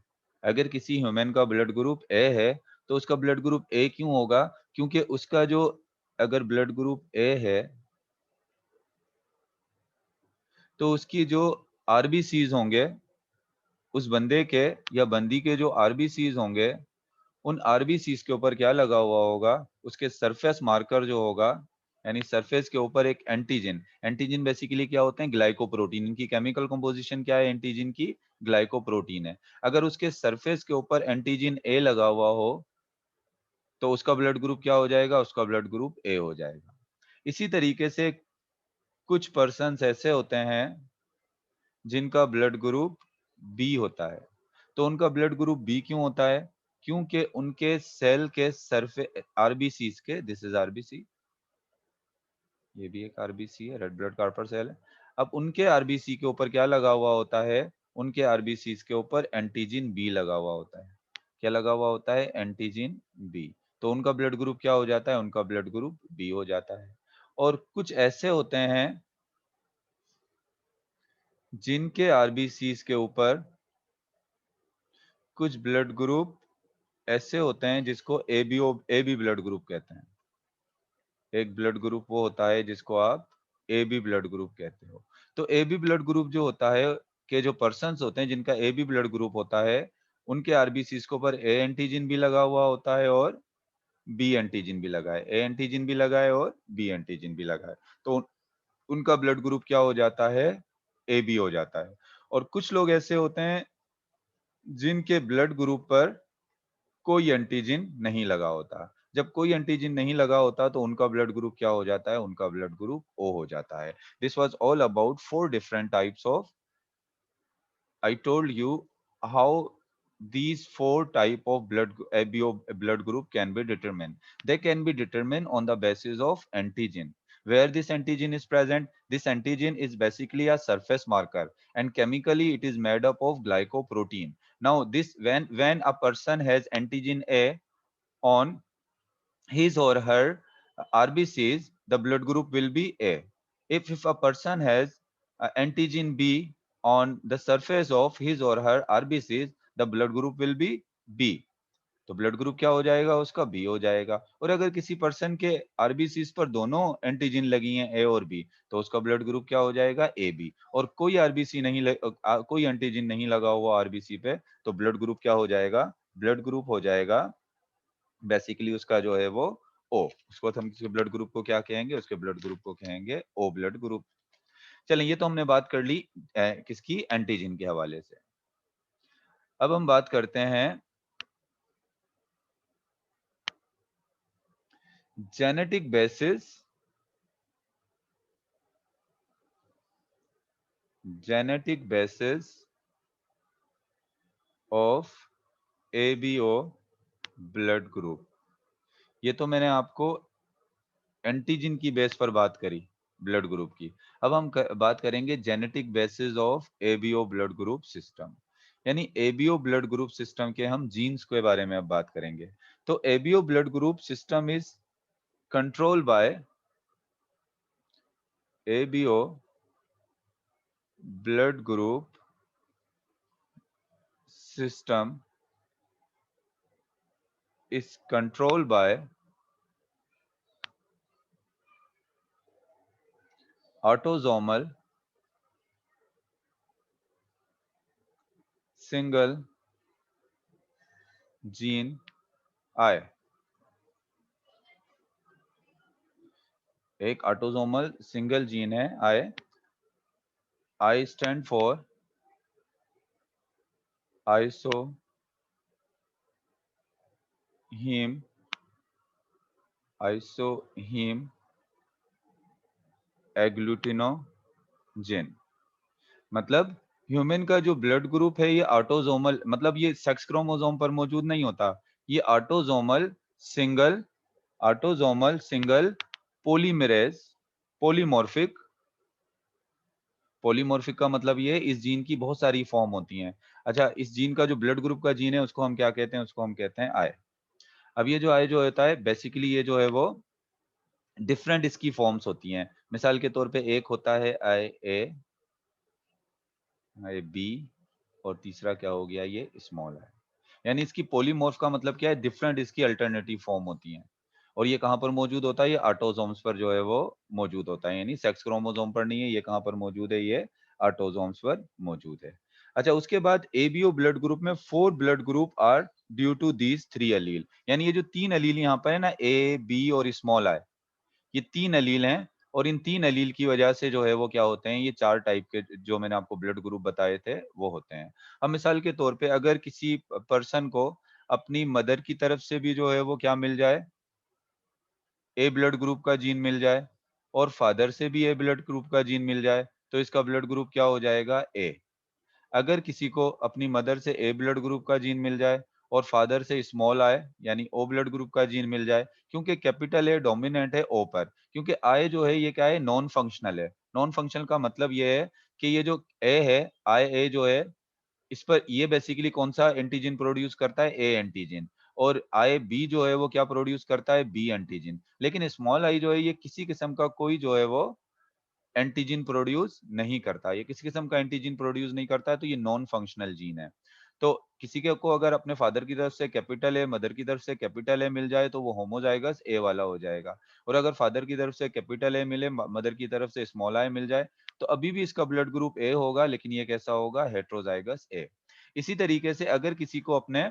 अगर किसी ह्यूमन का ब्लड ग्रुप ए है, तो उसका ब्लड ग्रुप ए क्यों होगा? क्योंकि उसका जो अगर ब्लड ग्रुप ए है तो उसकी जो आरबीसीज होंगे, उस बंदे के या बंदी के जो आरबीसीज होंगे, उन आरबीसीज के ऊपर क्या लगा हुआ होगा? उसके सरफेस मार्कर जो होगा, यानी सरफेस के ऊपर एक एंटीजन। एंटीजन बेसिकली क्या होते हैं? ग्लाइकोप्रोटीन। इनकी केमिकल कंपोजिशन क्या है एंटीजन की? ग्लाइकोप्रोटीन है। अगर उसके सरफेस के ऊपर एंटीजन ए लगा हुआ हो तो उसका ब्लड ग्रुप क्या हो जाएगा? उसका ब्लड ग्रुप ए हो जाएगा। इसी तरीके से कुछ पर्सन्स ऐसे होते हैं जिनका ब्लड ग्रुप बी होता है। तो उनका ब्लड ग्रुप बी क्यों होता है? क्योंकि उनके सेल के सरफे आरबीसीज के, दिस इज आरबीसी, ये भी एक आरबीसी है, रेड ब्लड कॉर्पस सेल है। अब उनके आरबीसी के ऊपर क्या लगा हुआ होता है? उनके आरबीसीज के ऊपर एंटीजन बी लगा हुआ होता है। क्या लगा हुआ होता है? Antigen B. तो उनका ब्लड ग्रुप क्या हो जाता है? उनका ब्लड ग्रुप बी हो जाता है। और कुछ ऐसे होते हैं जिनके आरबीसीज के ऊपर कुछ ब्लड ग्रुप ऐसे होते हैं जिसको ए बी ब्लड ग्रुप कहते हैं। एक ब्लड ग्रुप वो होता है जिसको आप ए बी ब्लड ग्रुप कहते हो। तो ए बी ब्लड ग्रुप जो होता है, के जो पर्सन्स होते हैं जिनका ए बी ब्लड ग्रुप होता है, उनके आरबीसीज के ऊपर ए एंटीजन भी लगा हुआ होता है और बी एंटीजन भी लगा है। ए एंटीजन भी लगा है और बी एंटीजन भी लगा है। तो उनका ब्लड ग्रुप क्या हो जाता है? ए बी हो जाता है। और कुछ लोग ऐसे होते हैं जिनके ब्लड ग्रुप पर कोई एंटीजन नहीं लगा होता। जब कोई एंटीजन नहीं लगा होता तो उनका ब्लड ग्रुप क्या हो जाता है? उनका ब्लड ग्रुप ओ हो जाता है। This was all about 4 different types of, I told you how these 4 type of ABO blood group can be determined. They can be determined on the basis of antigen. Where this antigen is present, this antigen is basically a surface marker, and chemically it is made up of glycoprotein. Now this, when a person has antigen A on his or her RBCs, the blood group will be A. If a person has antigen B on the surface of his or her RBCs, the blood group will be B. तो blood group क्या हो जाएगा? उसका B हो जाएगा। और अगर किसी पर्सन के आरबीसीज पर दोनों एंटीजन लगी हैं ए और बी, तो उसका ब्लड ग्रुप क्या हो जाएगा? A B. और कोई आरबीसी नहीं कोई एंटीजन नहीं लगा हुआ आरबीसी पे, तो ब्लड ग्रुप क्या हो जाएगा? ब्लड ग्रुप हो जाएगा बेसिकली उसका जो है वो ओ। उसको हम उसके ब्लड ग्रुप को क्या कहेंगे? उसके ब्लड ग्रुप को कहेंगे ओ ब्लड ग्रुप। चलें, ये तो हमने बात कर ली किसकी? एंटीजन के हवाले से। अब हम बात करते हैं genetic basis, genetic basis of ABO blood group. ये तो मैंने आपको एंटीजन की बेस पर बात करी ब्लड ग्रुप की। अब हम बात करेंगे genetic basis of ABO blood group system. यानी एबीओ ब्लड ग्रुप सिस्टम के हम जीन्स के बारे में अब बात करेंगे। तो ABO blood group system is control by ABO blood group system is controlled by autosomal single gene I। एक ऑटोसोमल सिंगल जीन है I। I stand for isoheme, isoheme agglutinogen. मतलब ह्यूमन का जो ब्लड ग्रुप है ये autosomal, मतलब ये sex chromosome पर मौजूद नहीं होता। ये single autosomal single polymerase polymorphic polymorphic का मतलब ये है इस जीन की बहुत सारी फॉर्म होती हैं। अच्छा, इस जीन का जो ब्लड ग्रुप का जीन है उसको हम क्या कहते हैं? उसको हम कहते हैं आई। अब ये जो आई जो होता है बेसिकली ये जो है वो डिफरेंट इसकी फॉर्म्स होती हैं। मिसाल के तौर पे एक होता है आई ए, आई बी और तीसरा क्या हो गया ये स्मॉल आई। यानी इसकी पॉलीमॉर्फ का मतलब क्या है? डिफरेंट इसकी अल्टरनेटिव फॉर्म होती हैं। और ये कहाँ पर मौजूद होता है? ये ऑटोसोम्स पर जो है वो मौजूद होता है, यानी सेक्स क्रोमोसोम पर नहीं है। ये कहाँ पर मौजूद है? ये ऑटोसोम्स पर मौजूद है। अच्छा, उसके बाद एबीओ ब्लड ग्रुप में 4 blood group are due to these 3 allele. यानी ये जो 3 एलील यहाँ पर है ना, ए, बी और स्मॉल आई, ये 3 एलील हैं और इन 3 एलील की वजह से जो है वो क्या होते हैं? ये 4 टाइप के जो मैंने आपको ब्लड ग्रुप बताए थे वो होते हैं। अब मिसाल के तौर पे अगर किसी पर्सन को अपनी मदर की तरफ से भी जो है वो क्या मिल जाए? ए ब्लड ग्रुप का जीन मिल जाए और फादर से भी ए ब्लड ग्रुप का जीन मिल जाए, तो इसका ब्लड ग्रुप क्या हो जाएगा? ए। अगर किसी को अपनी मदर से ए ब्लड ग्रुप का जीन मिल जाए और फादर से स्मॉल आई यानी ओ ब्लड ग्रुप का जीन मिल जाए, क्योंकि कैपिटल ए डोमिनेंट है ओ पर, क्योंकि आई जो है ये क्या है? नॉन फंक्शनल है। नॉन फंक्शनल का मतलब ये है कि ये जो ए है, आई ए जो है, इस पर ये बेसिकली कौन-सा एंटीजन प्रोड्यूस करता है? A antigen. और आई बी जो है वो क्या प्रोड्यूस करता है? B antigen. लेकिन स्मॉल आई जो है ये किसी किस्म का कोई जो है वो एंटीजन प्रोड्यूस नहीं करता। ये किसी किस्म का एंटीजन प्रोड्यूस नहीं करता है, तो ये नॉन फंक्शनल जीन है। तो किसी के को अगर अपने फादर की तरफ से कैपिटल ए, मदर की तरफ से कैपिटल ए मिल जाए तो वो होमोजाइगस ए वाला हो जाएगा। और अगर फादर की तरफ से कैपिटल ए मिले, मदर की तरफ से स्मॉल आई मिल जाए, तो अभी भी इसका ब्लड ग्रुप ए होगा, लेकिन ये कैसा होगा? हेटेरोजाइगस ए। इसी तरीके से अगर किसी को अपने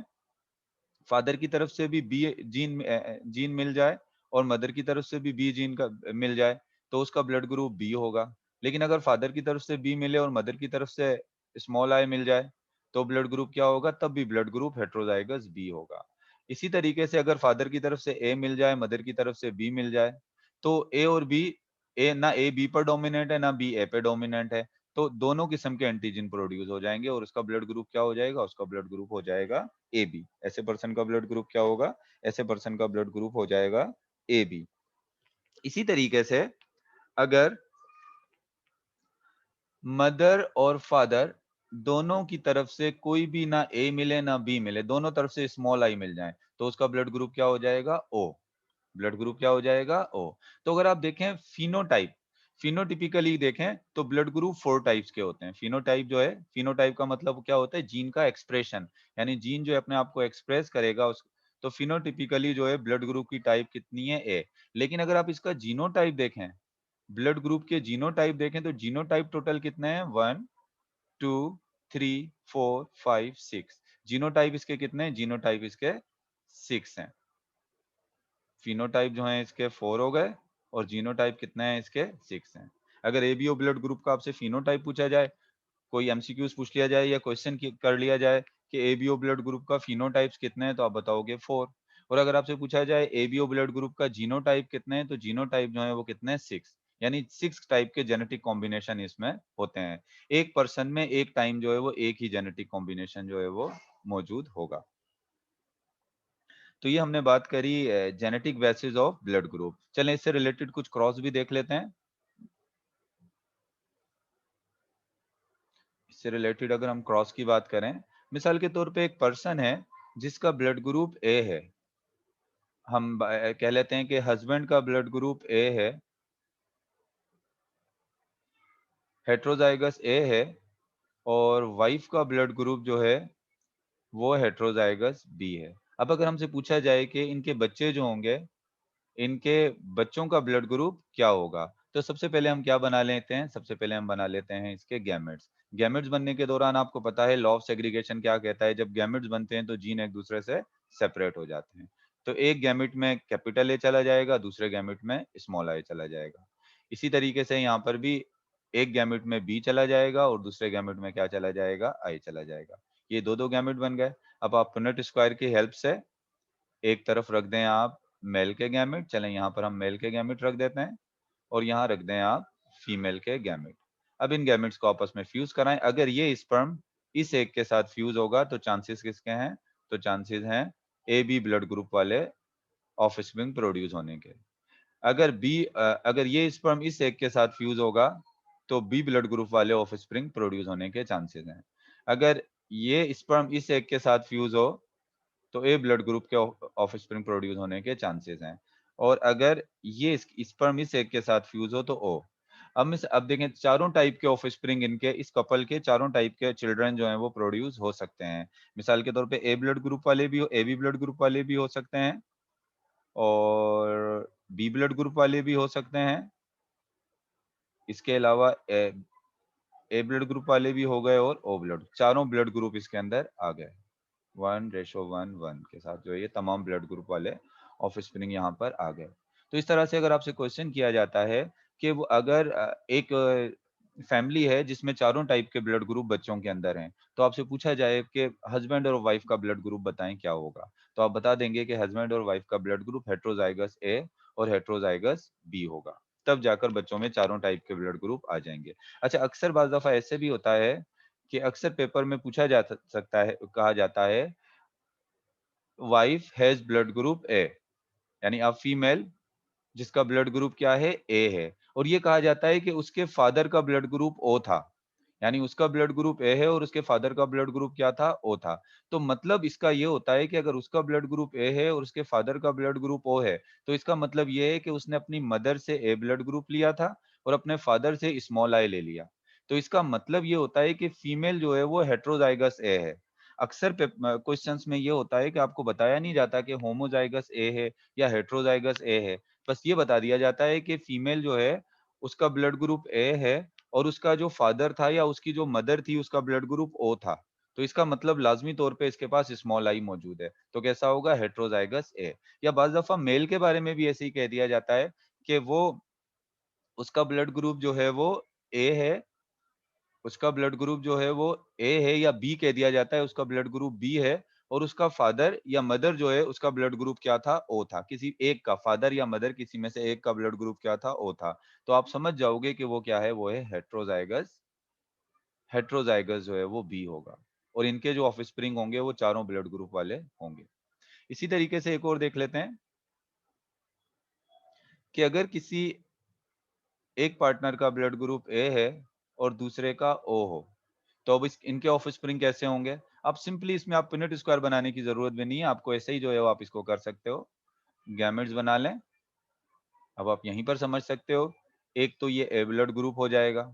फादर की तरफ से भी बी जीन मिल जाए और मदर की तरफ से भी बी जीन का मिल जाए, तो उसका ब्लड ग्रुप बी होगा। लेकिन अगर फादर की तरफ से बी मिले और मदर की तरफ से स्मॉल आई मिल जाए, तो ब्लड ग्रुप क्या होगा? तब भी ब्लड ग्रुप हेटेरोजाइगस बी होगा। इसी तरीके से अगर फादर की तरफ से ए मिल जाए, मदर की तरफ से बी मिल जाए, तो ए और बी, ए ना ए बी पर डोमिनेंट है, ना बी ए पे डोमिनेंट है, तो दोनों किस्म के एंटीजन प्रोड्यूस हो जाएँगे और उसका ब्लड ग्रुप क्या हो जाएगा? उसका ब्लड ग्रुप हो जाएगा एबी। ऐसे पर्सन का ब्लड ग्रुप क्या होगा? ऐसे पर्सन का ब्लड ग्रुप हो जाएगा एबी। इसी तरीके से अगर मदर और फादर दोनों की तरफ से कोई भी ना ए मिले ना बी मिले, दोनों तरफ से स्मॉल आई मिल जाए, तो उसका ब्लड ग्रुप क्या हो जाएगा? ओ। ब्लड ग्रुप क्या हो जाएगा? ओ। तो अगर आप देखें फिनोटाइप, फिनोटिपिकली देखें तो ब्लड ग्रुप 4 टाइप्स के होते हैं। फिनोटाइप जो है, फिनोटाइप का मतलब क्या होता है? जीन का एक्सप्रेशन, यानी जीन जो है अपने आप को एक्सप्रेस करेगा उस, तो फिनोटिपिकली जो है ब्लड ग्रुप की टाइप कितनी है? ए। लेकिन अगर आप इसका जीनोटाइप देखें, ब्लड ग्रुप के जीनोटाइप देखें तो जीनोटाइप टोटल कितने हैं? 1, 2, 3, 4, 5, 6। जीनोटाइप इसके कितने हैं? जीनोटाइप इसके 6 हैं। फिनोटाइप जो हैं इसके 4 हो गए और जीनोटाइप कितने हैं इसके? 6 हैं। अगर एबीओ ब्लड ग्रुप का आपसे फिनोटाइप पूछा जाए, कोई एमसीक्यूज़ पूछ लिया जाए या क्वेश्चन कर लिया जाए कि एबीओ ब्लड ग्रुप का फिनोटाइप्स कितने हैं, तो आप बताओगे 4। और अगर आपसे पूछा जाए एबीओ ब्लड ग्रुप का जीनोटाइप कितने हैं, तो जीनोटाइप जो है वो कितने हैं? 6। यानी 6 टाइप के जेनेटिक कॉम्बिनेशन इसमें होते हैं। एक पर्सन में एक टाइम जो है वो एक ही जेनेटिक कॉम्बिनेशन जो है वो मौजूद होगा। तो ये हमने बात करी genetic basis of blood group. चलें इससे रिलेटेड कुछ क्रॉस भी देख लेते हैं। इससे रिलेटेड अगर हम क्रॉस की बात करें, मिसाल के तौर पे एक पर्सन है जिसका ब्लड ग्रुप ए है। हम कह लेते हैं कि हस्बैंड का ब्लड ग्रुप ए है, हेटेरोजाइगस ए है, और वाइफ का ब्लड ग्रुप जो है वो हेटेरोजाइगस बी है। अब अगर हमसे पूछा जाए कि इनके बच्चे जो होंगे, इनके बच्चों का ब्लड ग्रुप क्या होगा? तो सबसे पहले हम क्या बना लेते हैं? सबसे पहले हम बना लेते हैं इसके गैमेट्स। गैमेट्स बनने के दौरान आपको पता है लॉ ऑफ सेग्रीगेशन क्या कहता है? जब गैमेट्स बनते हैं तो जीन एक दूसरे से सेपरेट हो जाते हैं। तो एक गैमेट में कैपिटल ए चला जाएगा, दूसरे गैमेट में स्मॉल आई चला जाएगा। इसी तरीके से यहाँ पर भी एक गैमेट में बी चला जाएगा और दूसरे गैमेट में क्या चला जाएगा? आई चला जाएगा। ये दो-दो गैमेट बन गए। अब आप पुनेट स्क्वायर की हेल्प से एक तरफ रख दें आप मेल के गैमेट, चलें यहाँ पर हम मेल के गैमेट रख देते हैं और यहाँ रख दें आप फीमेल के गैमेट। अब इन गैमेट्स को आपस में फ्यूज कराएं। अगर ये स्पर्म इस एक के साथ फ्यूज होगा तो चांसेस किसके हैं? तो चांसेस हैं ए बी ब्लड ग्रुप वाले ऑफस्प्रिंग प्रोड्यूस होने के। अगर ये स्पर्म इस एक के साथ फ्यूज होगा तो बी ब्लड ग्रुप वाले ऑफस्प्रिंग प्रोड्यूस होने के चांसेस हैं। अगर ये स्पर्म इस एग के साथ फ्यूज हो तो ए ब्लड ग्रुप के ऑफस्प्रिंग प्रोड्यूस होने के चांसेस हैं, और अगर ये स्पर्म इस एग के साथ फ्यूज हो तो ओ। अब देखें चारों टाइप के ऑफस्प्रिंग इनके इस कपल के चारों टाइप के चिल्ड्रन जो हैं वो प्रोड्यूस हो सकते हैं। मिसाल के तौर पे ए ब्लड ग्रुप वाले भी ए बी ब्लड ग्रुप वाले भी हो सकते हैं, और बी ब्लड ग्रुप वाले भी हो सकते हैं। इसके अलावा ए ब्लड ग्रुप वाले भी हो गए, और ओ ब्लड, चारों ब्लड ग्रुप इसके अंदर आ गए। 1:1:1 के साथ जो है ये तमाम ब्लड ग्रुप वाले ऑफस्प्रिंग यहाँ पर आ गए। तो इस तरह से अगर आपसे क्वेश्चन किया जाता है कि वो अगर एक फैमिली है जिसमें चारों टाइप के ब्लड ग्रुप बच्चों के अंदर हैं, तो आपसे पूछा जाए कि हस्बैंड और वाइफ का ब्लड ग्रुप बताएं क्या होगा, तो आप बता देंगे कि हस्बैंड और वाइफ का ब्लड ग्रुप हेट्रोजाइगस ए और हेट्रोजाइगस बी होगा। तब जाकर बच्चों में चारों टाइप के ब्लड ग्रुप आ जाएंगे। अच्छा, अक्सर बाज़ दफ़ा ऐसे भी होता है कि अक्सर पेपर में पूछा जा सकता है, कहा जाता है वाइफ हैज ब्लड ग्रुप ए, यानी अब फीमेल जिसका ब्लड ग्रुप क्या है, ए है, और ये कहा जाता है कि उसके फादर का ब्लड ग्रुप ओ था, यानी उसका ब्लड ग्रुप ए है और उसके फादर का ब्लड ग्रुप क्या था, ओ था। तो मतलब इसका ये होता है कि अगर उसका ब्लड ग्रुप ए है और उसके फादर का ब्लड ग्रुप ओ है, तो इसका मतलब ये है कि उसने अपनी मदर से ए ब्लड ग्रुप लिया था और अपने फादर से स्मॉल आई ले लिया। तो इसका मतलब ये होता है कि फीमेल जो है वो हेट्रोजाइगस ए है। अक्सर क्वेश्चंस में ये होता है कि आपको बताया नहीं जाता कि होमोजाइगस ए है या हेट्रोजाइगस ए है। बस ये बता दिया जाता है कि फीमेल जो है उसका ब्लड ग्रुप ए है और उसका जो फादर था या उसकी जो मदर थी उसका ब्लड ग्रुप ओ था। तो इसका मतलब लाजमी तौर पे इसके पास स्मॉल आई मौजूद है। तो कैसा होगा, हेट्रोजाइगस ए। या बाज़ दफ़ा मेल के बारे में भी ऐसे ही कह दिया जाता है कि वो उसका ब्लड ग्रुप जो है वो ए है, उसका ब्लड ग्रुप जो है वो ए है, या बी कह दिया जाता है उसका ब्लड ग्रुप बी है, और उसका फादर या मदर जो है उसका ब्लड ग्रुप क्या था, ओ था। किसी एक का फादर या मदर किसी में से एक का ब्लड ग्रुप क्या था, ओ था। तो आप समझ जाओगे कि वो क्या है, वो है हेट्रोजाइगस। हेट्रोजाइगस जो है वो बी होगा, और इनके जो ऑफस्प्रिंग होंगे वो चारों ब्लड ग्रुप वाले होंगे। इसी तरीके से एक और देख लेते हैं कि अगर किसी एक पार्टनर का ब्लड ग्रुप ए है और दूसरे का ओ हो, तो अब इस इनके ऑफस्प्रिंग कैसे होंगे? आप सिंपली इसमें आप पुनेट स्क्वायर बनाने की ज़रूरत भी नहीं है, आपको ऐसे ही जो है वो आप इसको कर सकते हो। गैमेट्स बना लें, अब आप यहीं पर समझ सकते हो, एक तो ये ए ब्लड ग्रुप हो जाएगा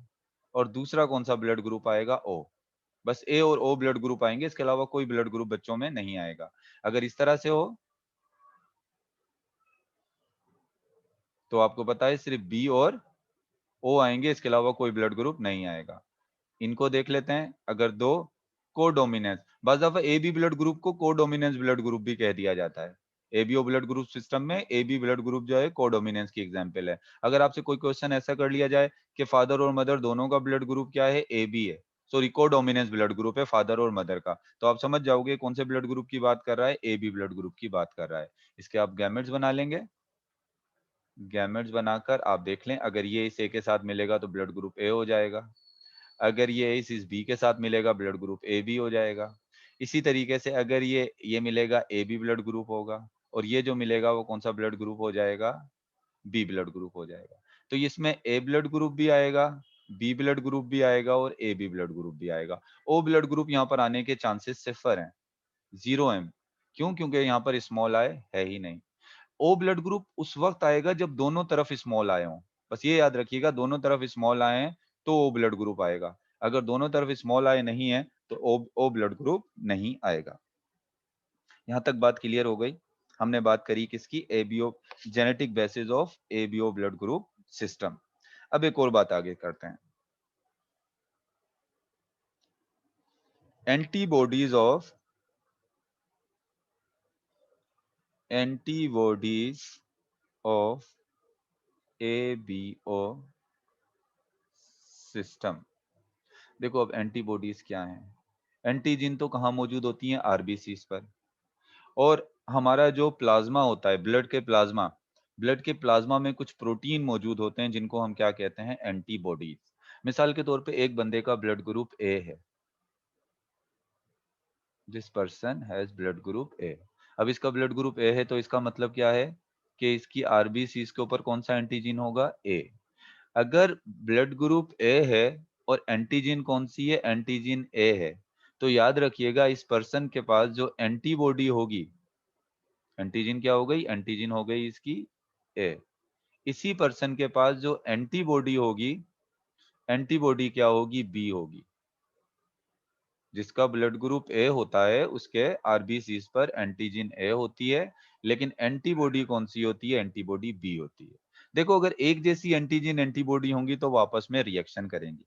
और दूसरा कौन-सा ब्लड ग्रुप आएगा, ओ। बस ए और ओ ब्लड ग्रुप आएँगे, इसके अलावा कोई ब्लड ग्रुप बच्चों में नहीं आएगा। अगर इस तरह से हो, तो आपको पता है सिर्फ़ बी और ओ आएँगे, इसके अलावा कोई ब्लड ग्रुप नहीं आएगा। इनको देख लेते हैं, अगर 2 कोडोमिनेंस, बाज़ दफ़ा ए-बी ब्लड ग्रुप को कोडोमिनेंस ब्लड ग्रुप भी कह दिया जाता है। ए-बी-ओ ब्लड ग्रुप सिस्टम में ए-बी ब्लड ग्रुप जो है कोडोमिनेंस की एग्ज़ाम्पल है। अगर आपसे कोई क्वेश्चन ऐसा कर लिया जाए कि फादर और मदर दोनों का ब्लड ग्रुप क्या है, ए-बी है, सॉरी कोडोमिनेंस ब्लड ग्रुप है फादर और मदर का, तो आप समझ जाओगे कौन से ब्लड ग्रुप की बात कर रहा है, ए-बी ब्लड ग्रुप की बात कर रहा है। इसके आप गैमेट्स बना लेंगे, गैमेट्स बनाकर आप देख लें, अगर ये इस ए के साथ मिलेगा तो ब्लड ग्रुप ए हो जाएगा। अगर ये इस बी के साथ मिलेगा ब्लड ग्रुप ए बी हो जाएगा। इसी तरीके से अगर ये मिलेगा ए बी ब्लड ग्रुप होगा, और ये जो मिलेगा वो कौन सा ब्लड ग्रुप हो जाएगा, बी ब्लड ग्रुप हो जाएगा। तो इसमें ए ब्लड ग्रुप भी आएगा, बी ब्लड ग्रुप भी आएगा और ए बी ब्लड ग्रुप भी आएगा। ओ ब्लड ग्रुप यहाँ पर आने के चांसेस सिफर हैं, 0 एम। क्यों? क्योंकि यहाँ पर स्मॉल आई है ही नहीं। ओ ब्लड ग्रुप उस वक्त आएगा जब दोनों तरफ स्मॉल आए हों। बस ये याद रखिएगा, दोनों तरफ स्मॉल आए हैं तो ओ ब्लड ग्रुप आएगा। अगर दोनों तरफ स्मॉल आए नहीं है तो ओ ब्लड ग्रुप नहीं आएगा। यहाँ तक बात क्लियर हो गई। हमने बात करी किसकी, ABO, genetic basis of ABO blood group system. अब एक और बात आगे करते हैं, antibodies of antibodies of ABO system. देखो अब एंटीबॉडीज क्या हैं? एंटीजन तो कहाँ मौजूद होती हैं, आरबीसीज पर। और हमारा जो प्लाज्मा होता है, ब्लड के प्लाज्मा में कुछ प्रोटीन मौजूद होते हैं जिनको हम क्या कहते हैं, एंटीबॉडीज। मिसाल के तौर पे एक बंदे का ब्लड ग्रुप ए है, this person has blood group ए। अब इसका ब्लड ग्रुप ए है तो इसका मतलब क्या है कि इसकी आरबीसीज के ऊपर कौन सा एंटीजन होगा, ए। अगर ब्लड ग्रुप ए है और एंटीजन कौन सी है, एंटीजन ए है, तो याद रखिएगा इस पर्सन के पास जो एंटीबॉडी होगी, एंटीजन क्या हो गई, एंटीजन हो गई इसकी ए, इसी पर्सन के पास जो एंटीबॉडी होगी, एंटीबॉडी क्या होगी, बी होगी। जिसका ब्लड ग्रुप ए होता है उसके आरबीसीज पर एंटीजन ए होती है, लेकिन एंटीबॉडी कौन सी होती है, एंटीबॉडी बी होती है। देखो अगर एक जैसी एंटीजन एंटीबॉडी होंगी तो वो आपस में रिएक्शन करेंगी।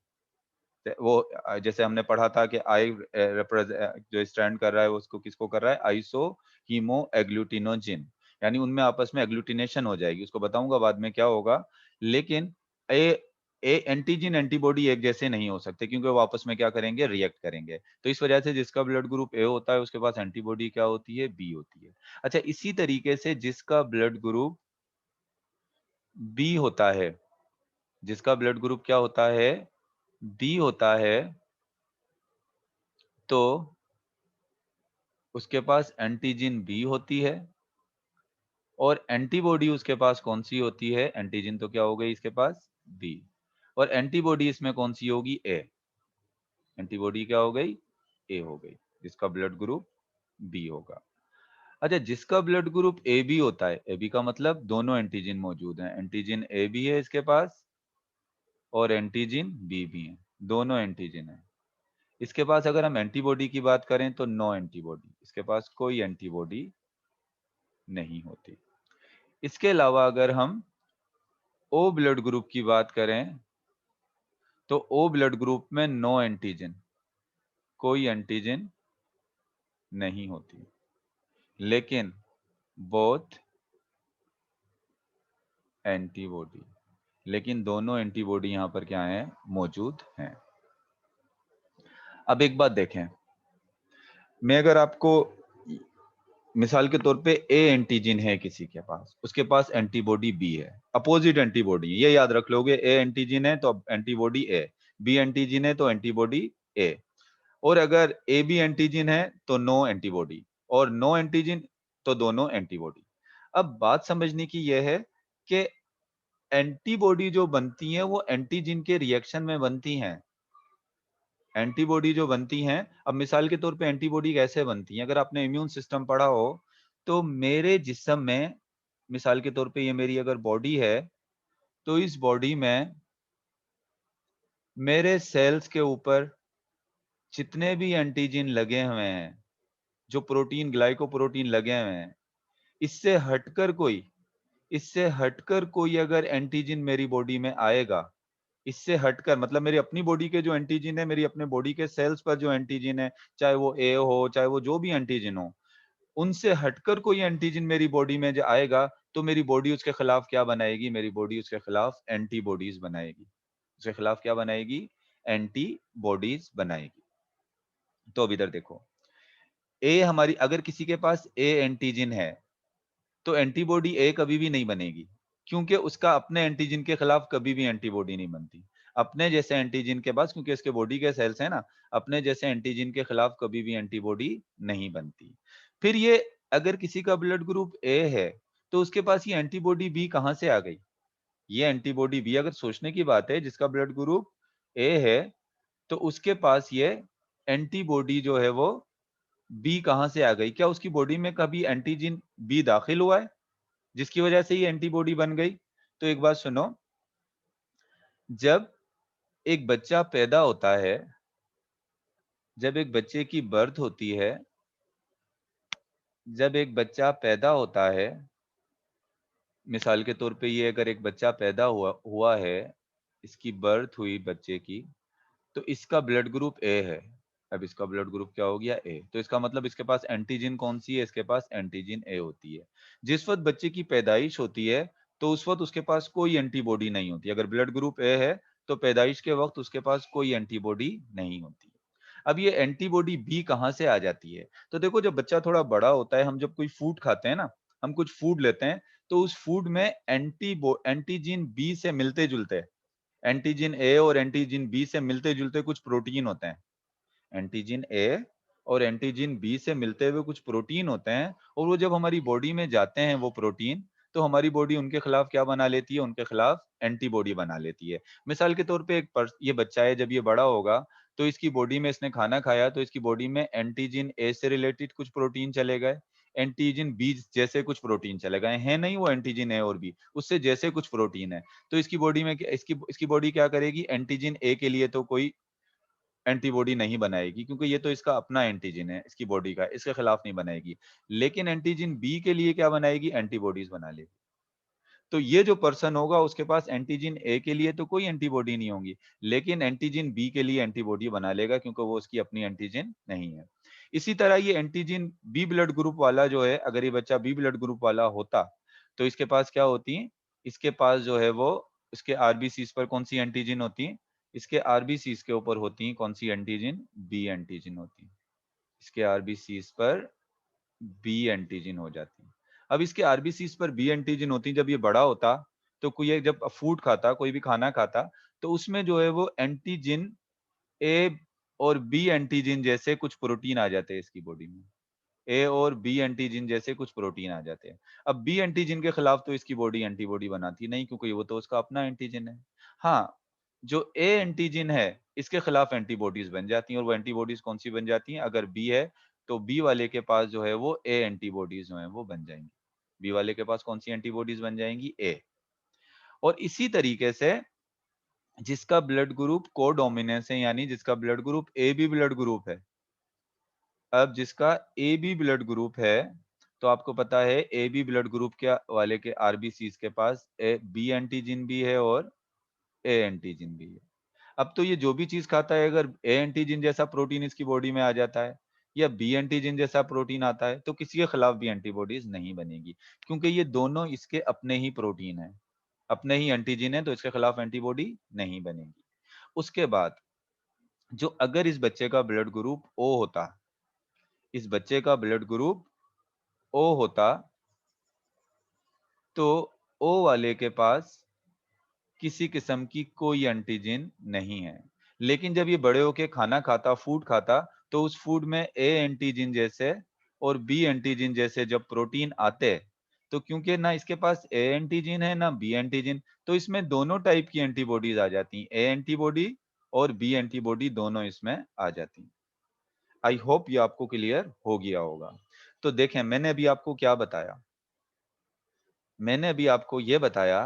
वो जैसे हमने पढ़ा था कि आई जो स्टैंड कर रहा है उसको किसको कर रहा है, आइसो हीमो एग्लूटिनोजिन, यानी उनमें आपस में एग्लूटिनेशन हो जाएगी, उसको बताऊंगा बाद में क्या होगा। लेकिन ए ए एंटीजन एंटीबॉडी एक जैसे नहीं हो सकते क्योंकि वो आपस में क्या करेंगे, रिएक्ट करेंगे। तो इस वजह से जिसका ब्लड ग्रुप ए होता है उसके पास एंटीबॉडी क्या होती है, बी होती है। अच्छा इसी तरीके से जिसका ब्लड ग्रुप बी होता है, जिसका ब्लड ग्रुप क्या होता है, बी होता है, तो उसके पास एंटीजन बी होती है और एंटीबॉडी उसके पास कौन सी होती है, एंटीजन तो क्या हो गई इसके पास, बी, और एंटीबॉडी इसमें कौन सी होगी, ए, एंटीबॉडी क्या हो गई, ए हो गई, जिसका ब्लड ग्रुप बी होगा। अच्छा जिसका ब्लड ग्रुप ए बी होता है, ए बी का मतलब दोनों एंटीजन मौजूद हैं, एंटीजन ए भी है इसके पास और एंटीजन बी भी है, दोनों एंटीजन है। इसके पास अगर हम एंटीबॉडी की बात करें तो नो एंटीबॉडी, इसके पास कोई एंटीबॉडी नहीं होती। इसके अलावा अगर हम ओ ब्लड ग्रुप की बात करें तो ओ ब्लड ग्रुप में नो एंटीजन, कोई एंटीजन नहीं होती, लेकिन बोथ एंटीबॉडी, लेकिन दोनों एंटीबॉडी यहां पर क्या है, मौजूद हैं। अब एक बात देखें, मैं अगर आपको मिसाल के तौर पे ए एंटीजन है किसी के पास, उसके पास एंटीबॉडी बी है, अपोजिट एंटीबॉडी, ये याद रख लोगे, ए एंटीजन है तो एंटीबॉडी ए, बी एंटीजन है तो एंटीबॉडी ए, और अगर ए बी एंटीजन है तो नो एंटीबॉडी, और नो एंटीजन तो दोनों एंटीबॉडी। अब बात समझने की यह है कि एंटीबॉडी जो बनती है वो एंटीजन के रिएक्शन में बनती हैं। एंटीबॉडी जो बनती हैं, अब मिसाल के तौर पे एंटीबॉडी कैसे बनती है, अगर आपने इम्यून सिस्टम पढ़ा हो तो मेरे जिस्म में, मिसाल के तौर पे ये मेरी अगर बॉडी है तो इस बॉडी में मेरे सेल्स के ऊपर जितने भी एंटीजन लगे हुए हैं, जो प्रोटीन ग्लाइकोप्रोटीन लगे हुए हैं, इससे हटकर कोई, इससे हटकर कोई अगर एंटीजन मेरी बॉडी में आएगा, इससे हटकर मतलब मेरी अपनी बॉडी के जो एंटीजन है, मेरी अपने बॉडी के सेल्स पर जो एंटीजन है, चाहे वो ए हो चाहे वो जो भी एंटीजन हो, उनसे हटकर कोई एंटीजन मेरी बॉडी में जो आएगा तो मेरी बॉडी उसके खिलाफ क्या बनाएगी, मेरी बॉडी उसके खिलाफ एंटीबॉडीज बनाएगी, उसके खिलाफ क्या बनाएगी, एंटीबॉडीज बनाएगी। तो अब इधर देखो, ए हमारी, अगर किसी के पास ए एंटीजन है तो एंटीबॉडी ए कभी भी नहीं बनेगी, क्योंकि उसका अपने एंटीजन के खिलाफ कभी भी एंटीबॉडी नहीं बनती। अपने जैसे एंटीजन के पास, क्योंकि इसके बॉडी के सेल्स हैं ना, अपने जैसे एंटीजन के खिलाफ कभी भी एंटीबॉडी नहीं बनती। फिर ये अगर किसी का ब्लड ग्रुप ए है तो उसके पास ये एंटीबॉडी बी कहां से आ गई, ये एंटीबॉडी बी, अगर सोचने की बात है, जिसका ब्लड ग्रुप ए है तो उसके पास ये एंटीबॉडी जो है वो बी कहां से आ गई, क्या उसकी बॉडी में कभी एंटीजन बी दाखिल हुआ है जिसकी वजह से ये एंटीबॉडी बन गई। तो एक बात सुनो, जब एक बच्चा पैदा होता है, जब एक बच्चे की बर्थ होती है, जब एक बच्चा पैदा होता है, मिसाल के तौर पे ये अगर एक बच्चा पैदा हुआ है, इसकी बर्थ हुई बच्चे की, तो इसका ब्लड ग्रुप ए है। अब इसका ब्लड ग्रुप क्या हो गया, ए, तो इसका मतलब इसके पास एंटीजन कौन सी है, इसके पास एंटीजन ए होती है। जिस वक्त बच्चे की पैदाइश होती है तो उस वक्त उसके पास कोई एंटीबॉडी नहीं होती, अगर ब्लड ग्रुप ए है तो पैदाइश के वक्त उसके पास कोई एंटीबॉडी नहीं होती। अब ये एंटीबॉडी बी कहां से आ जाती है, तो देखो जब बच्चा थोड़ा बड़ा होता है, हम जब कोई फूड खाते हैं ना, हम कुछ फूड लेते हैं तो उस फूड में एंटीजन बी से मिलते जुलते, एंटीजन ए और एंटीजन बी से मिलते जुलते कुछ प्रोटीन होते हैं, एंटीजन ए और एंटीजन बी से मिलते हुए कुछ प्रोटीन होते हैं, और वो जब हमारी बॉडी में जाते हैं वो प्रोटीन, तो हमारी बॉडी उनके खिलाफ क्या बना लेती है, उनके खिलाफ एंटीबॉडी बना लेती है। मिसाल के तौर पे ये बच्चा है, जब ये बड़ा होगा तो इसकी बॉडी में, इसने खाना खाया तो इसकी बॉडी में एंटीजन ए से रिलेटेड कुछ प्रोटीन चले गए, एंटीजन बी जैसे कुछ प्रोटीन चले गए हैं, नहीं वो एंटीजन ए और बी, उससे जैसे कुछ प्रोटीन है। तो इसकी बॉडी में इसकी बॉडी क्या करेगी, एंटीजन ए के लिए तो कोई एंटीबॉडी नहीं बनाएगी, क्योंकि ये तो इसका अपना एंटीजन है इसकी बॉडी का, इसके खिलाफ नहीं बनाएगी। लेकिन एंटीजन बी के लिए क्या बनाएगी, एंटीबॉडीज बना लेगी। तो ये जो पर्सन होगा उसके पास एंटीजन ए के लिए तो कोई एंटीबॉडी नहीं होगी, लेकिन एंटीजन बी के लिए एंटीबॉडी बना लेगा, क्योंकि वो उसकी अपनी एंटीजन नहीं है। इसी तरह ये एंटीजन बी ब्लड ग्रुप वाला जो है, अगर ये बच्चा बी ब्लड ग्रुप वाला होता तो इसके पास क्या होती है, इसके पास जो है वो इसके आरबीसीज पर कौन सी एंटीजन होती है, इसके आरबीसीज के ऊपर होती है कौन सी एंटीजन, बी एंटीजन होती है। इसके आरबीसीज पर बी एंटीजन हो जाती है। अब इसके आरबीसीज पर बी एंटीजन होती है, जब ये बड़ा होता तो कोई एक जब फूड खाता, कोई भी खाना खाता, तो उसमें जो है वो एंटीजन ए और बी एंटीजन जैसे कुछ प्रोटीन आ जाते हैं इसकी बॉडी में। ए और बी एंटीजन जैसे कुछ प्रोटीन आ जाते हैं। अब बी एंटीजन के खिलाफ तो इसकी बॉडी एंटीबॉडी बनाती नहीं, क्योंकि वो तो उसका अपना एंटीजन है। हाँ, जो ए एंटीजन है इसके खिलाफ एंटीबॉडीज बन जाती हैं, और वो एंटीबॉडीज कौन सी बन जाती हैं, अगर बी है तो बी वाले के पास जो है वो ए एंटीबॉडीज जो है वो बन जाएंगी। बी वाले के पास कौन सी एंटीबॉडीज बन जाएंगी, ए। और इसी तरीके से जिसका ब्लड ग्रुप कोडोमिनेंस है, यानी जिसका blood group A B blood group है, अब जिसका ए बी ब्लड ग्रुप है, तो आपको पता है ए बी ब्लड ग्रुप के वाले के आरबीसीज के पास ए बी एंटीजन भी है और ए एंटीजन भी है। अब तो ये जो भी चीज खाता है, अगर ए एंटीजन जैसा प्रोटीन इसकी बॉडी में आ जाता है या बी एंटीजन जैसा प्रोटीन आता है, तो किसी के खिलाफ भी एंटीबॉडीज नहीं बनेगी, क्योंकि ये दोनों इसके अपने ही प्रोटीन है, अपने ही एंटीजन है, तो इसके खिलाफ एंटीबॉडी नहीं बनेगी। उसके बाद जो अगर इस बच्चे का ब्लड ग्रुप ओ होता, इस बच्चे का ब्लड ग्रुप ओ होता, तो ओ वाले के पास किसी किस्म की कोई एंटीजन नहीं है। लेकिन जब ये बड़े होके खाना खाता, फूड खाता, तो उस फूड में ए एंटीजन जैसे और बी एंटीजन जैसे जब प्रोटीन आते, तो क्योंकि ना इसके पास ए एंटीजन है ना बी एंटीजन, तो इसमें दोनों टाइप की एंटीबॉडीज आ जाती हैं, ए एंटीबॉडी और बी एंटीबॉडी दोनों इसमें आ जाती हैं। आई होप ये आपको क्लियर हो गया होगा। तो देखें, मैंने अभी आपको क्या बताया, मैंने अभी आपको ये बताया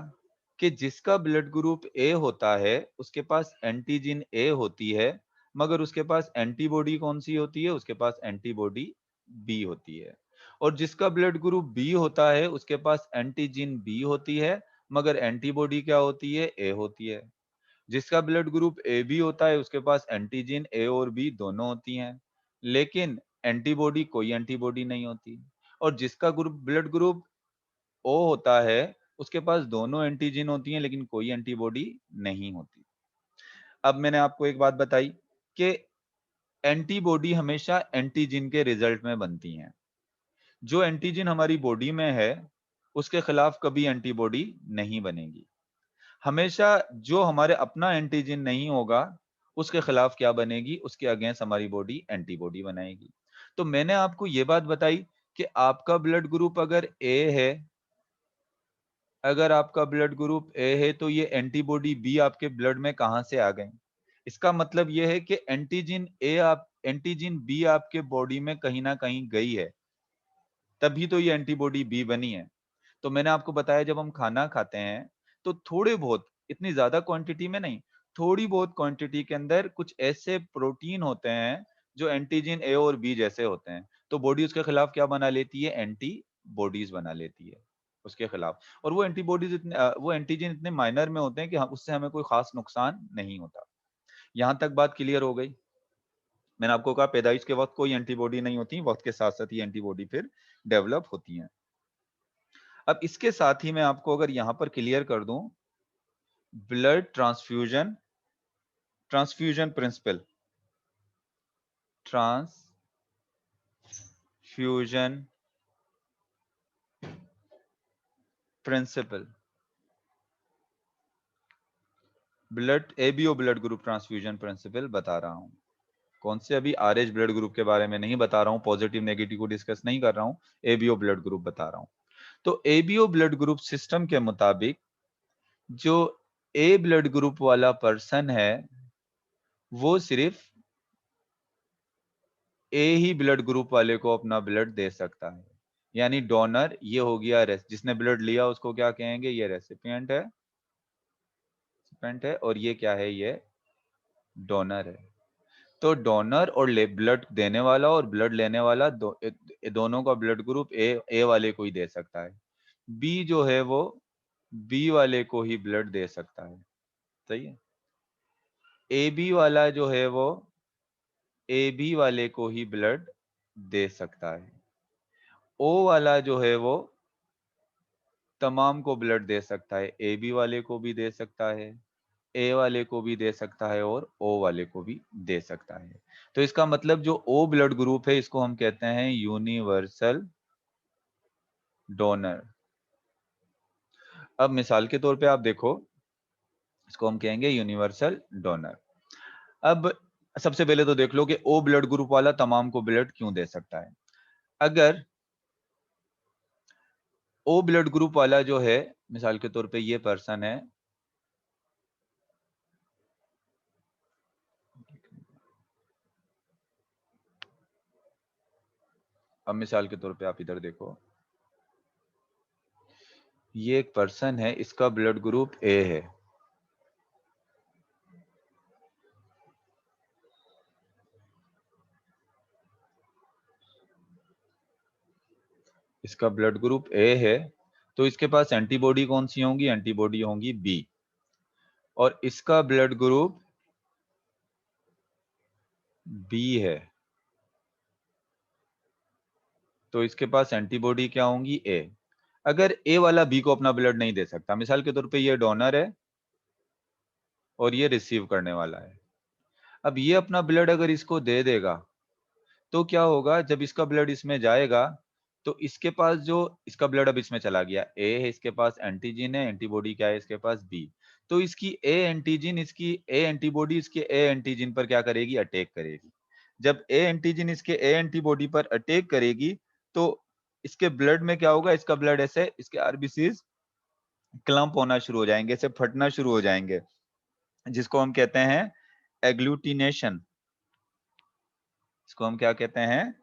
कि जिसका ब्लड ग्रुप ए होता है उसके पास एंटीजन ए होती है, मगर उसके पास एंटीबॉडी कौन सी होती है, उसके पास एंटीबॉडी बी होती है। और जिसका ब्लड ग्रुप बी होता है उसके पास एंटीजन बी होती है, मगर एंटीबॉडी क्या होती है, ए होती है। जिसका ब्लड ग्रुप ए बी होता है उसके पास एंटीजन ए और बी दोनों होती हैं, लेकिन एंटीबॉडी कोई एंटीबॉडी नहीं होती। और जिसका ग्रुप ब्लड ग्रुप ओ होता है उसके पास दोनों एंटीजन होती हैं, लेकिन कोई एंटीबॉडी नहीं होती। अब मैंने आपको एक बात बताई कि एंटीबॉडी हमेशा एंटीजन के रिजल्ट में बनती हैं। जो एंटीजन हमारी बॉडी में है उसके खिलाफ कभी एंटीबॉडी नहीं बनेगी। हमेशा जो हमारे अपना एंटीजन नहीं होगा उसके खिलाफ क्या बनेगी, उसके अगेंस्ट हमारी बॉडी एंटीबॉडी बनाएगी। तो मैंने आपको ये बात बताई कि आपका ब्लड ग्रुप अगर ए है, अगर आपका ब्लड ग्रुप ए है, तो ये एंटीबॉडी बी आपके ब्लड में कहां से आ गए। इसका मतलब ये है कि एंटीजन बी आपके बॉडी में कहीं ना कहीं गई है, तभी तो ये एंटीबॉडी बी बनी है। तो मैंने आपको बताया जब हम खाना खाते हैं तो थोड़े बहुत, इतनी ज्यादा क्वांटिटी में नहीं, थोड़ी बहुत क्वांटिटी के अंदर कुछ ऐसे प्रोटीन होते हैं जो एंटीजन ए और बी जैसे होते हैं, तो बॉडी उसके खिलाफ क्या बना लेती है, एंटीबॉडीज बना लेती है उसके खिलाफ। और वो एंटीबॉडीज वो एंटीजन इतने माइनर में होते हैं कि उससे हमें कोई खास नुकसान नहीं होता। यहां तक बात क्लियर हो गई। मैंने आपको कहा पैदाइश के वक्त कोई एंटीबॉडी नहीं होती, वक्त के साथ साथ ही एंटीबॉडी फिर डेवलप होती है। अब इसके साथ ही मैं आपको अगर यहां पर क्लियर कर दूं, blood transfusion, transfusion principle, transfusion principle, blood ABO blood group transfusion principle बता रहा हूं। कौन से, अभी आरएच ब्लड ग्रुप के बारे में नहीं बता रहा हूं, पॉजिटिव नेगेटिव को डिस्कस नहीं कर रहा हूं, एबीओ ब्लड ग्रुप बता रहा हूं। तो एबीओ ब्लड ग्रुप सिस्टम के मुताबिक जो ए ब्लड ग्रुप वाला पर्सन है वो सिर्फ ए ही ब्लड ग्रुप वाले को अपना ब्लड दे सकता है। यानी डोनर ये हो गया, जिसने ब्लड लिया उसको क्या कहेंगे, ये रेसिपिएंट है, और ये क्या है, ये डोनर है। तो डोनर और ब्लड देने वाला और ब्लड लेने वाला दोनों का ब्लड ग्रुप ए वाले को ही दे सकता है। बी जो है वो बी वाले को ही ब्लड दे सकता है। सही है। ए बी वाला जो है वो ए बी वाले को ही ब्लड दे सकता है। ओ वाला जो है वो तमाम को ब्लड दे सकता है, ए बी वाले को भी दे सकता है, ए वाले को भी दे सकता है और ओ वाले को भी दे सकता है। तो इसका मतलब जो ओ ब्लड ग्रुप है इसको हम कहते हैं यूनिवर्सल डोनर। अब मिसाल के तौर पे आप देखो, इसको हम कहेंगे यूनिवर्सल डोनर। अब सबसे पहले तो देख लो कि ओ ब्लड ग्रुप वाला तमाम को ब्लड क्यों दे सकता है। अगर ओ ब्लड ग्रुप वाला जो है, मिसाल के तौर पे ये पर्सन है, अब मिसाल के तौर पे आप इधर देखो, ये एक पर्सन है, इसका ब्लड ग्रुप ए है। इसका ब्लड ग्रुप ए है, तो इसके पास एंटीबॉडी कौन सी होंगी, एंटीबॉडी होंगी बी। और इसका ब्लड ग्रुप बी है, तो इसके पास एंटीबॉडी क्या होंगी, ए। अगर ए वाला बी को अपना ब्लड नहीं दे सकता, मिसाल के तौर पे ये डोनर है और ये रिसीव करने वाला है, अब ये अपना ब्लड अगर इसको दे देगा तो क्या होगा, जब इसका ब्लड इसमें जाएगा तो इसके पास जो इसका ब्लड अब इसमें चला गया, ए है, इसके पास एंटीजन है, एंटीबॉडी क्या है इसके पास, बी। तो इसकी ए एंटीजन, इसकी ए एंटीबॉडी इसके ए एंटीजन पर क्या करेगी, अटैक करेगी। जब ए एंटीजन इसके ए एंटीबॉडी पर अटैक करेगी तो इसके ब्लड में क्या होगा, इसका ब्लड ऐसे, इसके आरबीसीज क्लम्प होना शुरू हो जाएंगे, ऐसे फटना शुरू हो जाएंगे, जिसको हम कहते हैं एग्लूटिनेशन। इसको हम क्या कहते हैं,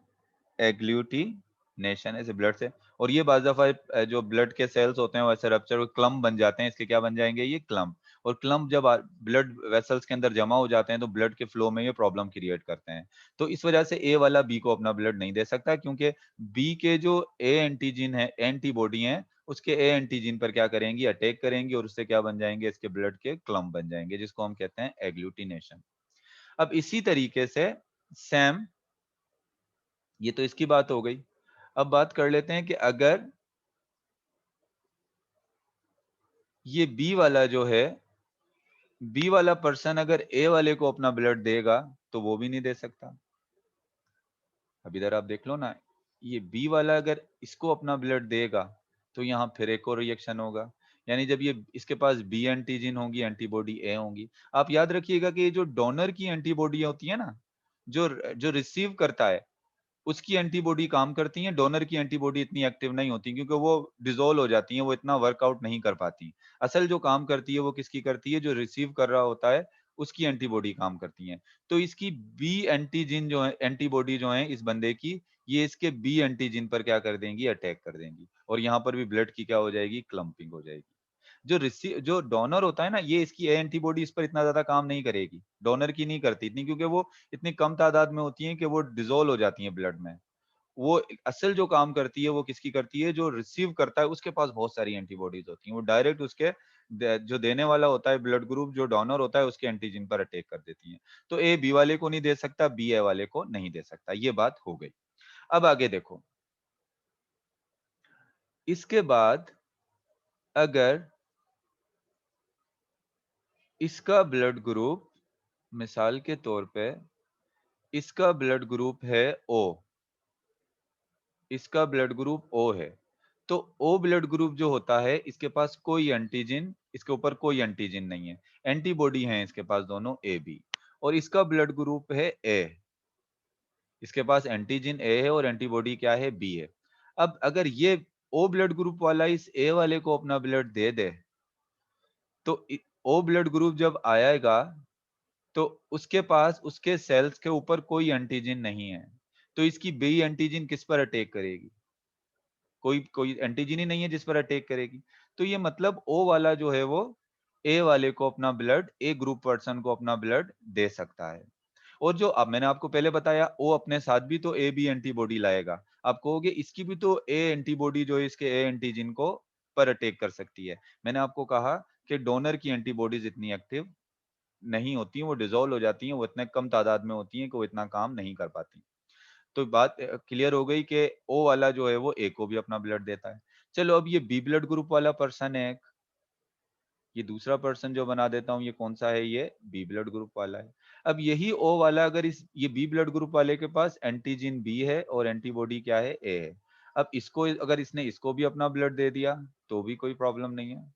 एग्लूटिनेशन, ऐसे ब्लड से। और ये बाज़ दफा जो ब्लड के सेल्स होते हैं वैसे रप्चर क्लम्प बन जाते हैं, इसके क्या बन जाएंगे, ये क्लम्प। और क्लम्प जब ब्लड वेसल्स के अंदर जमा हो जाते हैं तो ब्लड के फ्लो में ये प्रॉब्लम क्रिएट करते हैं। तो इस वजह से ए वाला बी को अपना ब्लड नहीं दे सकता, क्योंकि बी के जो ए एंटीजन है, एंटीबॉडी है, उसके ए एंटीजन पर क्या करेंगी, अटैक करेंगी और उससे क्या बन जाएंगे, इसके ब्लड के क्लम्प बन जाएंगे, जिसको हम कहते हैं एग्लूटिनेशन। अब इसी तरीके से सैम, ये तो इसकी बात हो गई। अब बात कर लेते हैं कि अगर ये बी वाला जो है, बी वाला पर्सन अगर ए वाले को अपना ब्लड देगा तो वो भी नहीं दे सकता। अब इधर आप देख लो ना, ये बी वाला अगर इसको अपना ब्लड देगा तो यहाँ फिर एक और रिएक्शन होगा। यानी जब ये इसके पास बी एंटीजन होगी, एंटीबॉडी ए होगी। आप याद रखिएगा कि ये जो डोनर की एंटीबॉडी होती है ना, जो जो रिसीव करता है उसकी एंटीबॉडी काम करती है, डोनर की एंटीबॉडी इतनी एक्टिव नहीं होती क्योंकि वो डिसॉल्व हो जाती है, वो इतना वर्कआउट नहीं कर पाती। असल जो काम करती है वो किसकी करती है, जो रिसीव कर रहा होता है उसकी एंटीबॉडी काम करती है। तो इसकी बी एंटीजन जो है, एंटीबॉडी जो है इस बंदे की, ये इसके बी एंटीजन पर क्या कर देंगी, अटैक कर देंगी, और यहाँ पर भी ब्लड की क्या हो जाएगी, क्लम्पिंग हो जाएगी। जो डोनर होता है ना, ये इसकी एंटीबॉडी इस पर इतना ज्यादा काम नहीं करेगी, डोनर की नहीं करती इतनी, क्योंकि वो इतनी कम तादाद में होती है कि वो डिसॉल्व हो जाती है ब्लड में। वो असल जो काम करती है वो किसकी करती है, जो रिसीव करता है उसके पास बहुत सारी एंटीबॉडीज होती हैं, वो डायरेक्ट उसके जो देने वाला होता है ब्लड ग्रुप, जो डोनर होता है उसके एंटीजन पर अटैक कर देती हैं। तो ए बी वाले को नहीं दे सकता, बी ए वाले को नहीं दे सकता, ये बात हो गई। अब आगे देखो, इसके बाद अगर इसका ब्लड ग्रुप, मिसाल के तौर पे इसका ब्लड ग्रुप है ओ, इसका ब्लड ग्रुप ओ है, तो ओ ब्लड ग्रुप जो होता है इसके पास कोई एंटीजन, इसके ऊपर कोई एंटीजन नहीं है, एंटीबॉडी है इसके पास दोनों ए बी। और इसका ब्लड ग्रुप है ए, इसके पास एंटीजन ए है और एंटीबॉडी क्या है, बी है। अब अगर ये ओ ब्लड ग्रुप वाला इस ए वाले को अपना ब्लड दे दे, तो ओ ब्लड ग्रुप जब आएगा तो उसके पास उसके सेल्स के ऊपर कोई एंटीजन नहीं है, तो इसकी बी एंटीजन किस पर अटैक करेगी? कोई कोई एंटीजन ही नहीं है जिस पर अटैक करेगी। तो ये मतलब ओ वाला जो है वो ए वाले को अपना ब्लड, ए ग्रुप पर्सन को अपना ब्लड दे सकता है। और जो अब मैंने आपको पहले बताया ओ अपने साथ भी तो ए बी एंटीबॉडी लाएगा। आप कहोगे इसकी भी तो ए एंटीबॉडी जो है इसके ए एंटीजन को पर अटैक कर सकती है। मैंने आपको कहा कि डोनर की एंटीबॉडीज इतनी एक्टिव नहीं होती हैं, वो डिसॉल्व हो जाती हैं, वो इतने कम तादाद में होती हैं कि वो इतना काम नहीं कर पाती। तो बात क्लियर हो गई कि ओ वाला जो है वो ए को भी अपना ब्लड देता है। चलो अब ये बी ब्लड ग्रुप वाला पर्सन है, ये दूसरा पर्सन जो बना देता हूँ, ये कौन सा है? ये बी ब्लड ग्रुप वाला है। अब यही ओ वाला अगर इस ये बी ब्लड ग्रुप वाले के पास एंटीजन बी है और एंटीबॉडी क्या है? ए है। अब इसको अगर इसने इसको भी अपना ब्लड दे दिया तो भी कोई प्रॉब्लम नहीं है,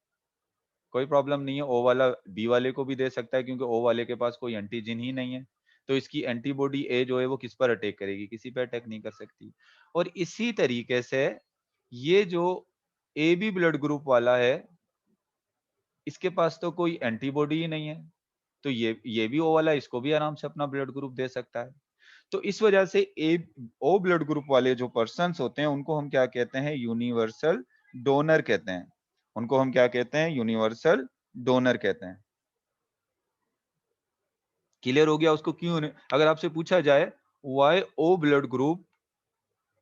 कोई प्रॉब्लम नहीं है। ओ वाला बी वाले को भी दे सकता है क्योंकि ओ वाले के पास कोई एंटीजन ही नहीं है। तो इसकी एंटीबॉडी ए जो है वो किस पर अटैक करेगी? किसी पर अटैक नहीं कर सकती। और इसी तरीके से ये जो ए बी ब्लड ग्रुप वाला है, इसके पास तो कोई एंटीबॉडी ही नहीं है, तो ये भी ओ वाला इसको भी आराम से अपना ब्लड ग्रुप दे सकता है। तो इस वजह से ए ओ ब्लड ग्रुप वाले जो पर्सन्स होते हैं उनको हम क्या कहते हैं? यूनिवर्सल डोनर कहते हैं। उनको हम क्या कहते हैं? यूनिवर्सल डोनर कहते हैं। क्लियर हो गया? उसको क्यों अगर आपसे पूछा जाए why O blood group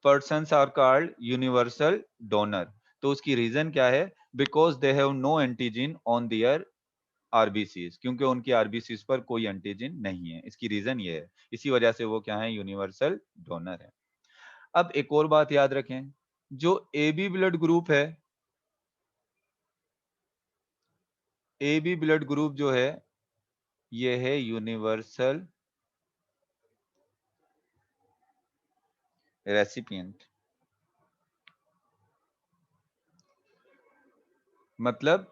persons are called universal donor, तो उसकी रीजन क्या है? Because they have no antigen on their RBCs, क्योंकि उनकी आरबीसीज पर कोई एंटीजन नहीं है। इसकी रीजन ये है, इसी वजह से वो क्या है? यूनिवर्सल डोनर है। अब एक और बात याद रखें, जो ए बी ब्लड ग्रुप है, ए बी ब्लड ग्रुप जो है ये है यूनिवर्सल रेसिपिएंट। मतलब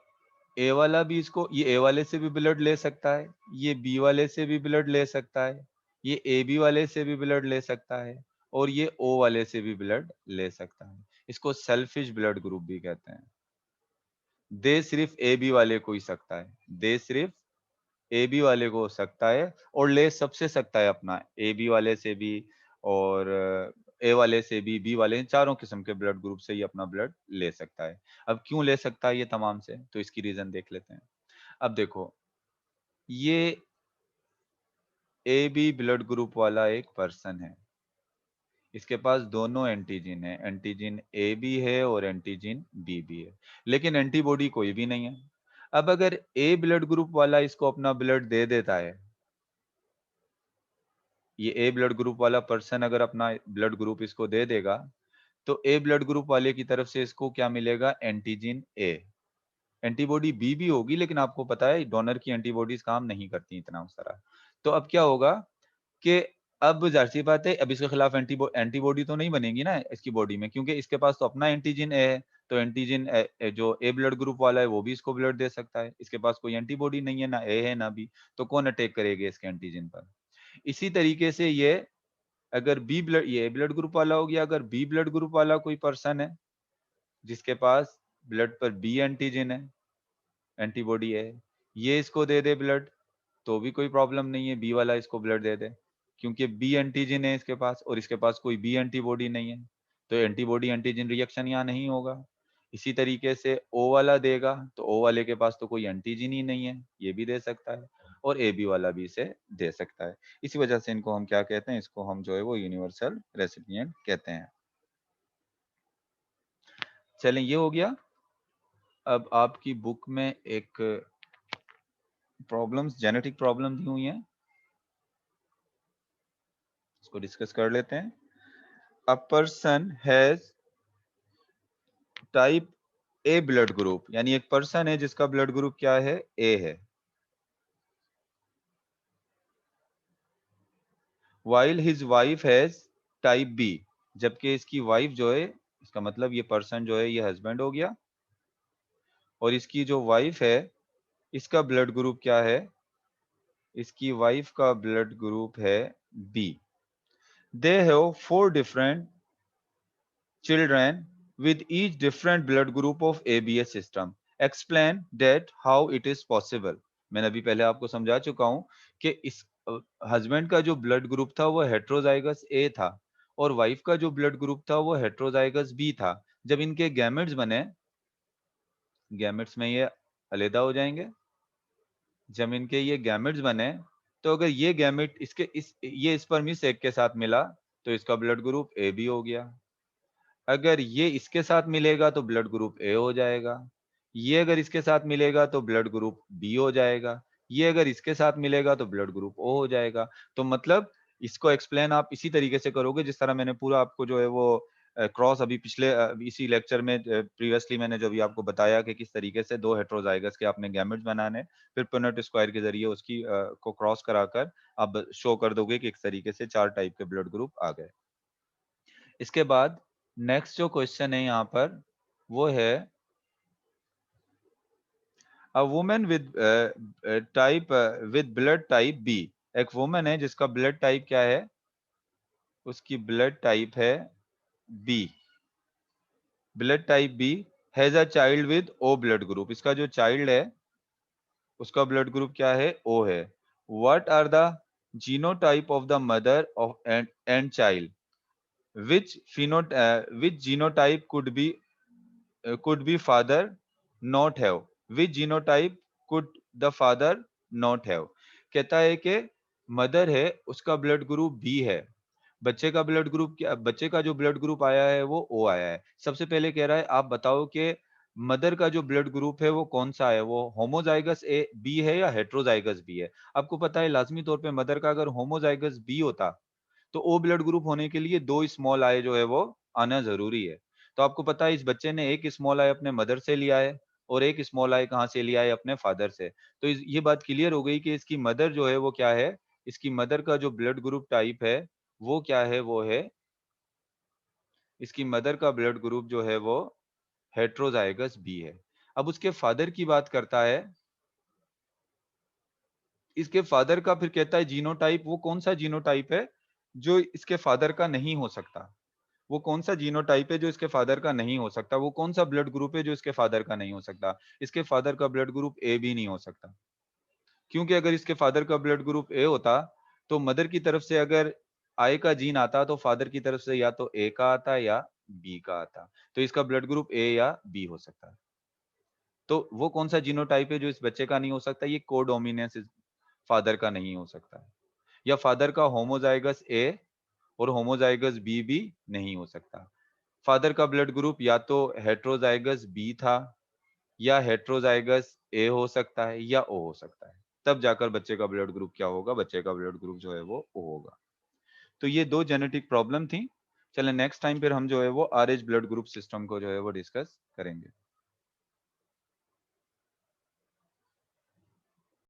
ए वाला भी इसको, ये ए वाले से भी ब्लड ले सकता है, ये बी वाले से भी ब्लड ले सकता है, ये ए बी वाले से भी ब्लड ले सकता है, और ये ओ वाले से भी ब्लड ले सकता है। इसको सेल्फिश ब्लड ग्रुप भी कहते हैं। दे सिर्फ ए बी वाले को ही सकता है, दे सिर्फ ए बी वाले को हो सकता है, और ले सबसे सकता है अपना, ए बी वाले से भी और ए वाले से भी, बी वाले, चारों किस्म के ब्लड ग्रुप से ही अपना ब्लड ले सकता है। अब क्यों ले सकता है ये तमाम से? तो इसकी रीजन देख लेते हैं। अब देखो, ये ए बी ब्लड ग्रुप वाला एक पर्सन है, इसके पास दोनों एंटीजन है, एंटीजन ए बी है और एंटीजन बी भी है, लेकिन एंटीबॉडी कोई भी नहीं है। अब अगर ए ब्लड ग्रुप वाला इसको अपना ब्लड दे देता है, ये ए ब्लड ग्रुप वाला पर्सन अगर अपना ब्लड ग्रुप इसको दे देगा, तो ए ब्लड ग्रुप वाले की तरफ से इसको क्या मिलेगा? एंटीजन ए। एंटीबॉडी बी भी होगी, लेकिन आपको पता है डोनर की एंटीबॉडीज काम नहीं करती इतना सारा। तो अब क्या होगा कि अब ज़ाहिर-सी बात है, अब इसके खिलाफ एंटीबॉडी तो नहीं बनेगी ना इसकी बॉडी में, क्योंकि इसके पास तो अपना एंटीजन ए है। तो एंटीजन जो ए ब्लड ग्रुप वाला है वो भी इसको ब्लड दे सकता है। इसके पास कोई एंटीबॉडी नहीं है, ना ए है ना बी, तो कौन अटैक करेगा इसके एंटीजन पर? इसी तरीके से ये अगर बी ब्लड, ये ए ब्लड ग्रुप वाला हो गया, अगर बी ब्लड ग्रुप वाला कोई पर्सन है जिसके पास ब्लड पर बी एंटीजन है, एंटीबॉडी है, ये इसको दे दे ब्लड, तो भी कोई प्रॉब्लम नहीं है, बी वाला इसको ब्लड दे दे, क्योंकि बी एंटीजन है इसके पास और इसके पास कोई बी एंटीबॉडी नहीं है, तो एंटीबॉडी एंटीजन रिएक्शन यहाँ नहीं होगा। इसी तरीके से ओ वाला देगा, तो ओ वाले के पास तो कोई एंटीजन ही नहीं है, ये भी दे सकता है, और ए बी वाला भी इसे दे सकता है। इसी वजह से इनको हम क्या कहते हैं? इसको हम जो है वो यूनिवर्सल रेसिपिएंट कहते हैं। चलें, ये हो गया। अब आपकी बुक में एक प्रॉब्लम्स, जेनेटिक प्रॉब्लम दी हुई हैं, इसको डिस्कस कर लेते हैं। A person has type A blood group, यानी एक पर्सन है जिसका ब्लड ग्रुप क्या है? ए है। While his wife has type B, जबकि इसकी वाइफ जो है, इसका मतलब ये पर्सन जो है ये हस्बैंड हो गया, और इसकी जो वाइफ है इसका ब्लड ग्रुप क्या है? इसकी वाइफ का ब्लड ग्रुप है B. They have 4 different children with each different blood group of ABS system. Explain that how it is possible. मैंने अभी पहले आपको समझा चुका हूं कि इस हस्बैंड का जो ब्लड ग्रुप था वो हेट्रोजाइगस ए था और वाइफ का जो ब्लड ग्रुप था वो हेट्रोजाइगस बी था। जब इनके गैमेट्स बने, गैमेट्स में ये अलग हो जाएंगे। जब इनके ये गैमेट्स बने तो अगर ये गैमेट इसके इस ये स्पर्म इस एग के साथ मिला तो इसका ब्लड ग्रुप ए बी हो गया। अगर ये इसके साथ मिलेगा तो ब्लड ग्रुप ए हो जाएगा। ये अगर इसके साथ मिलेगा तो ब्लड ग्रुप बी हो जाएगा। ये अगर इसके साथ मिलेगा तो ब्लड ग्रुप ओ हो जाएगा। तो मतलब इसको एक्सप्लेन आप इसी तरीके से करोगे जिस तरह मैंने पूरा आपको जो है वो क्रॉस अभी पिछले इसी लेक्चर में प्रीवियसली मैंने जो भी आपको बताया कि किस तरीके से दो हेट्रोजाइगस के आपने गैमेट्स बनाने, फिर पुनेट स्क्वायर के जरिए उसकी को क्रॉस कराकर आप शो कर दोगे कि इस तरीके से 4 टाइप के ब्लड ग्रुप आ गए। इसके बाद नेक्स्ट जो क्वेश्चन है यहाँ पर वो है a woman with type with blood type B. एक वुमन है जिसका ब्लड टाइप क्या है, उसकी ब्लड टाइप है B. Blood type B has a child with O blood group. इसका जो चाइल्ड है उसका ब्लड ग्रुप क्या है, ओ है। What are the genotype of the mother of and child, which which genotype could be father not have, which genotype could the father not have। कहता है कि मदर है उसका ब्लड ग्रुप बी है, बच्चे का ब्लड ग्रुप क्या, बच्चे का जो ब्लड ग्रुप आया है वो ओ आया है। सबसे पहले कह रहा है आप बताओ कि मदर का जो ब्लड ग्रुप है वो कौन सा है, वो होमोजाइगस ए बी है या हेट्रोजाइगस बी है। आपको पता है लाजमी तौर पे मदर का अगर होमोजाइगस बी होता तो ओ ब्लड ग्रुप होने के लिए 2 स्मॉल आई जो है वो आना जरूरी है। तो आपको पता है इस बच्चे ने एक स्मॉल आई अपने मदर से लिया है और एक स्मॉल आई कहाँ से लिया है, अपने फादर से। तो ये बात क्लियर हो गई कि इसकी मदर जो है वो क्या है, इसकी मदर का जो ब्लड ग्रुप टाइप है वो क्या है, वो है, इसकी मदर का ब्लड ग्रुप जो है वो हेट्रोजाइगस बी है। अब उसके फादर की बात करता है, इसके फादर का फिर कहता है जीनोटाइप, वो कौन सा जीनोटाइप है जो इसके फादर का नहीं हो सकता, वो कौन सा जीनोटाइप है जो इसके फादर का नहीं हो सकता, वो कौन सा ब्लड ग्रुप है जो इसके फादर का नहीं हो सकता। इसके फादर का ब्लड ग्रुप ए भी नहीं हो सकता, क्योंकि अगर इसके फादर का ब्लड ग्रुप ए होता तो मदर की तरफ से अगर आई का जीन आता तो फादर की तरफ से या तो ए का आता या बी का आता, तो इसका ब्लड ग्रुप ए या बी हो सकता है। तो वो कौन सा जीनोटाइप है जो इस बच्चे का नहीं हो सकता, ये कोडोमिनेंस फादर का नहीं हो सकता है, या फादर का होमोजाइगस ए और होमोजाइगस बी भी नहीं हो सकता। फादर का ब्लड ग्रुप या तो हेट्रोजाइगस बी था या हेट्रोजाइगस ए हो सकता है या ओ हो सकता है, तब जाकर बच्चे का ब्लड ग्रुप क्या होगा, बच्चे का ब्लड ग्रुप जो है वो ओ होगा। तो ये दो जेनेटिक प्रॉब्लम थी। चले नेक्स्ट टाइम फिर हम जो है वो आरएच ब्लड ग्रुप सिस्टम को जो है वो डिस्कस करेंगे।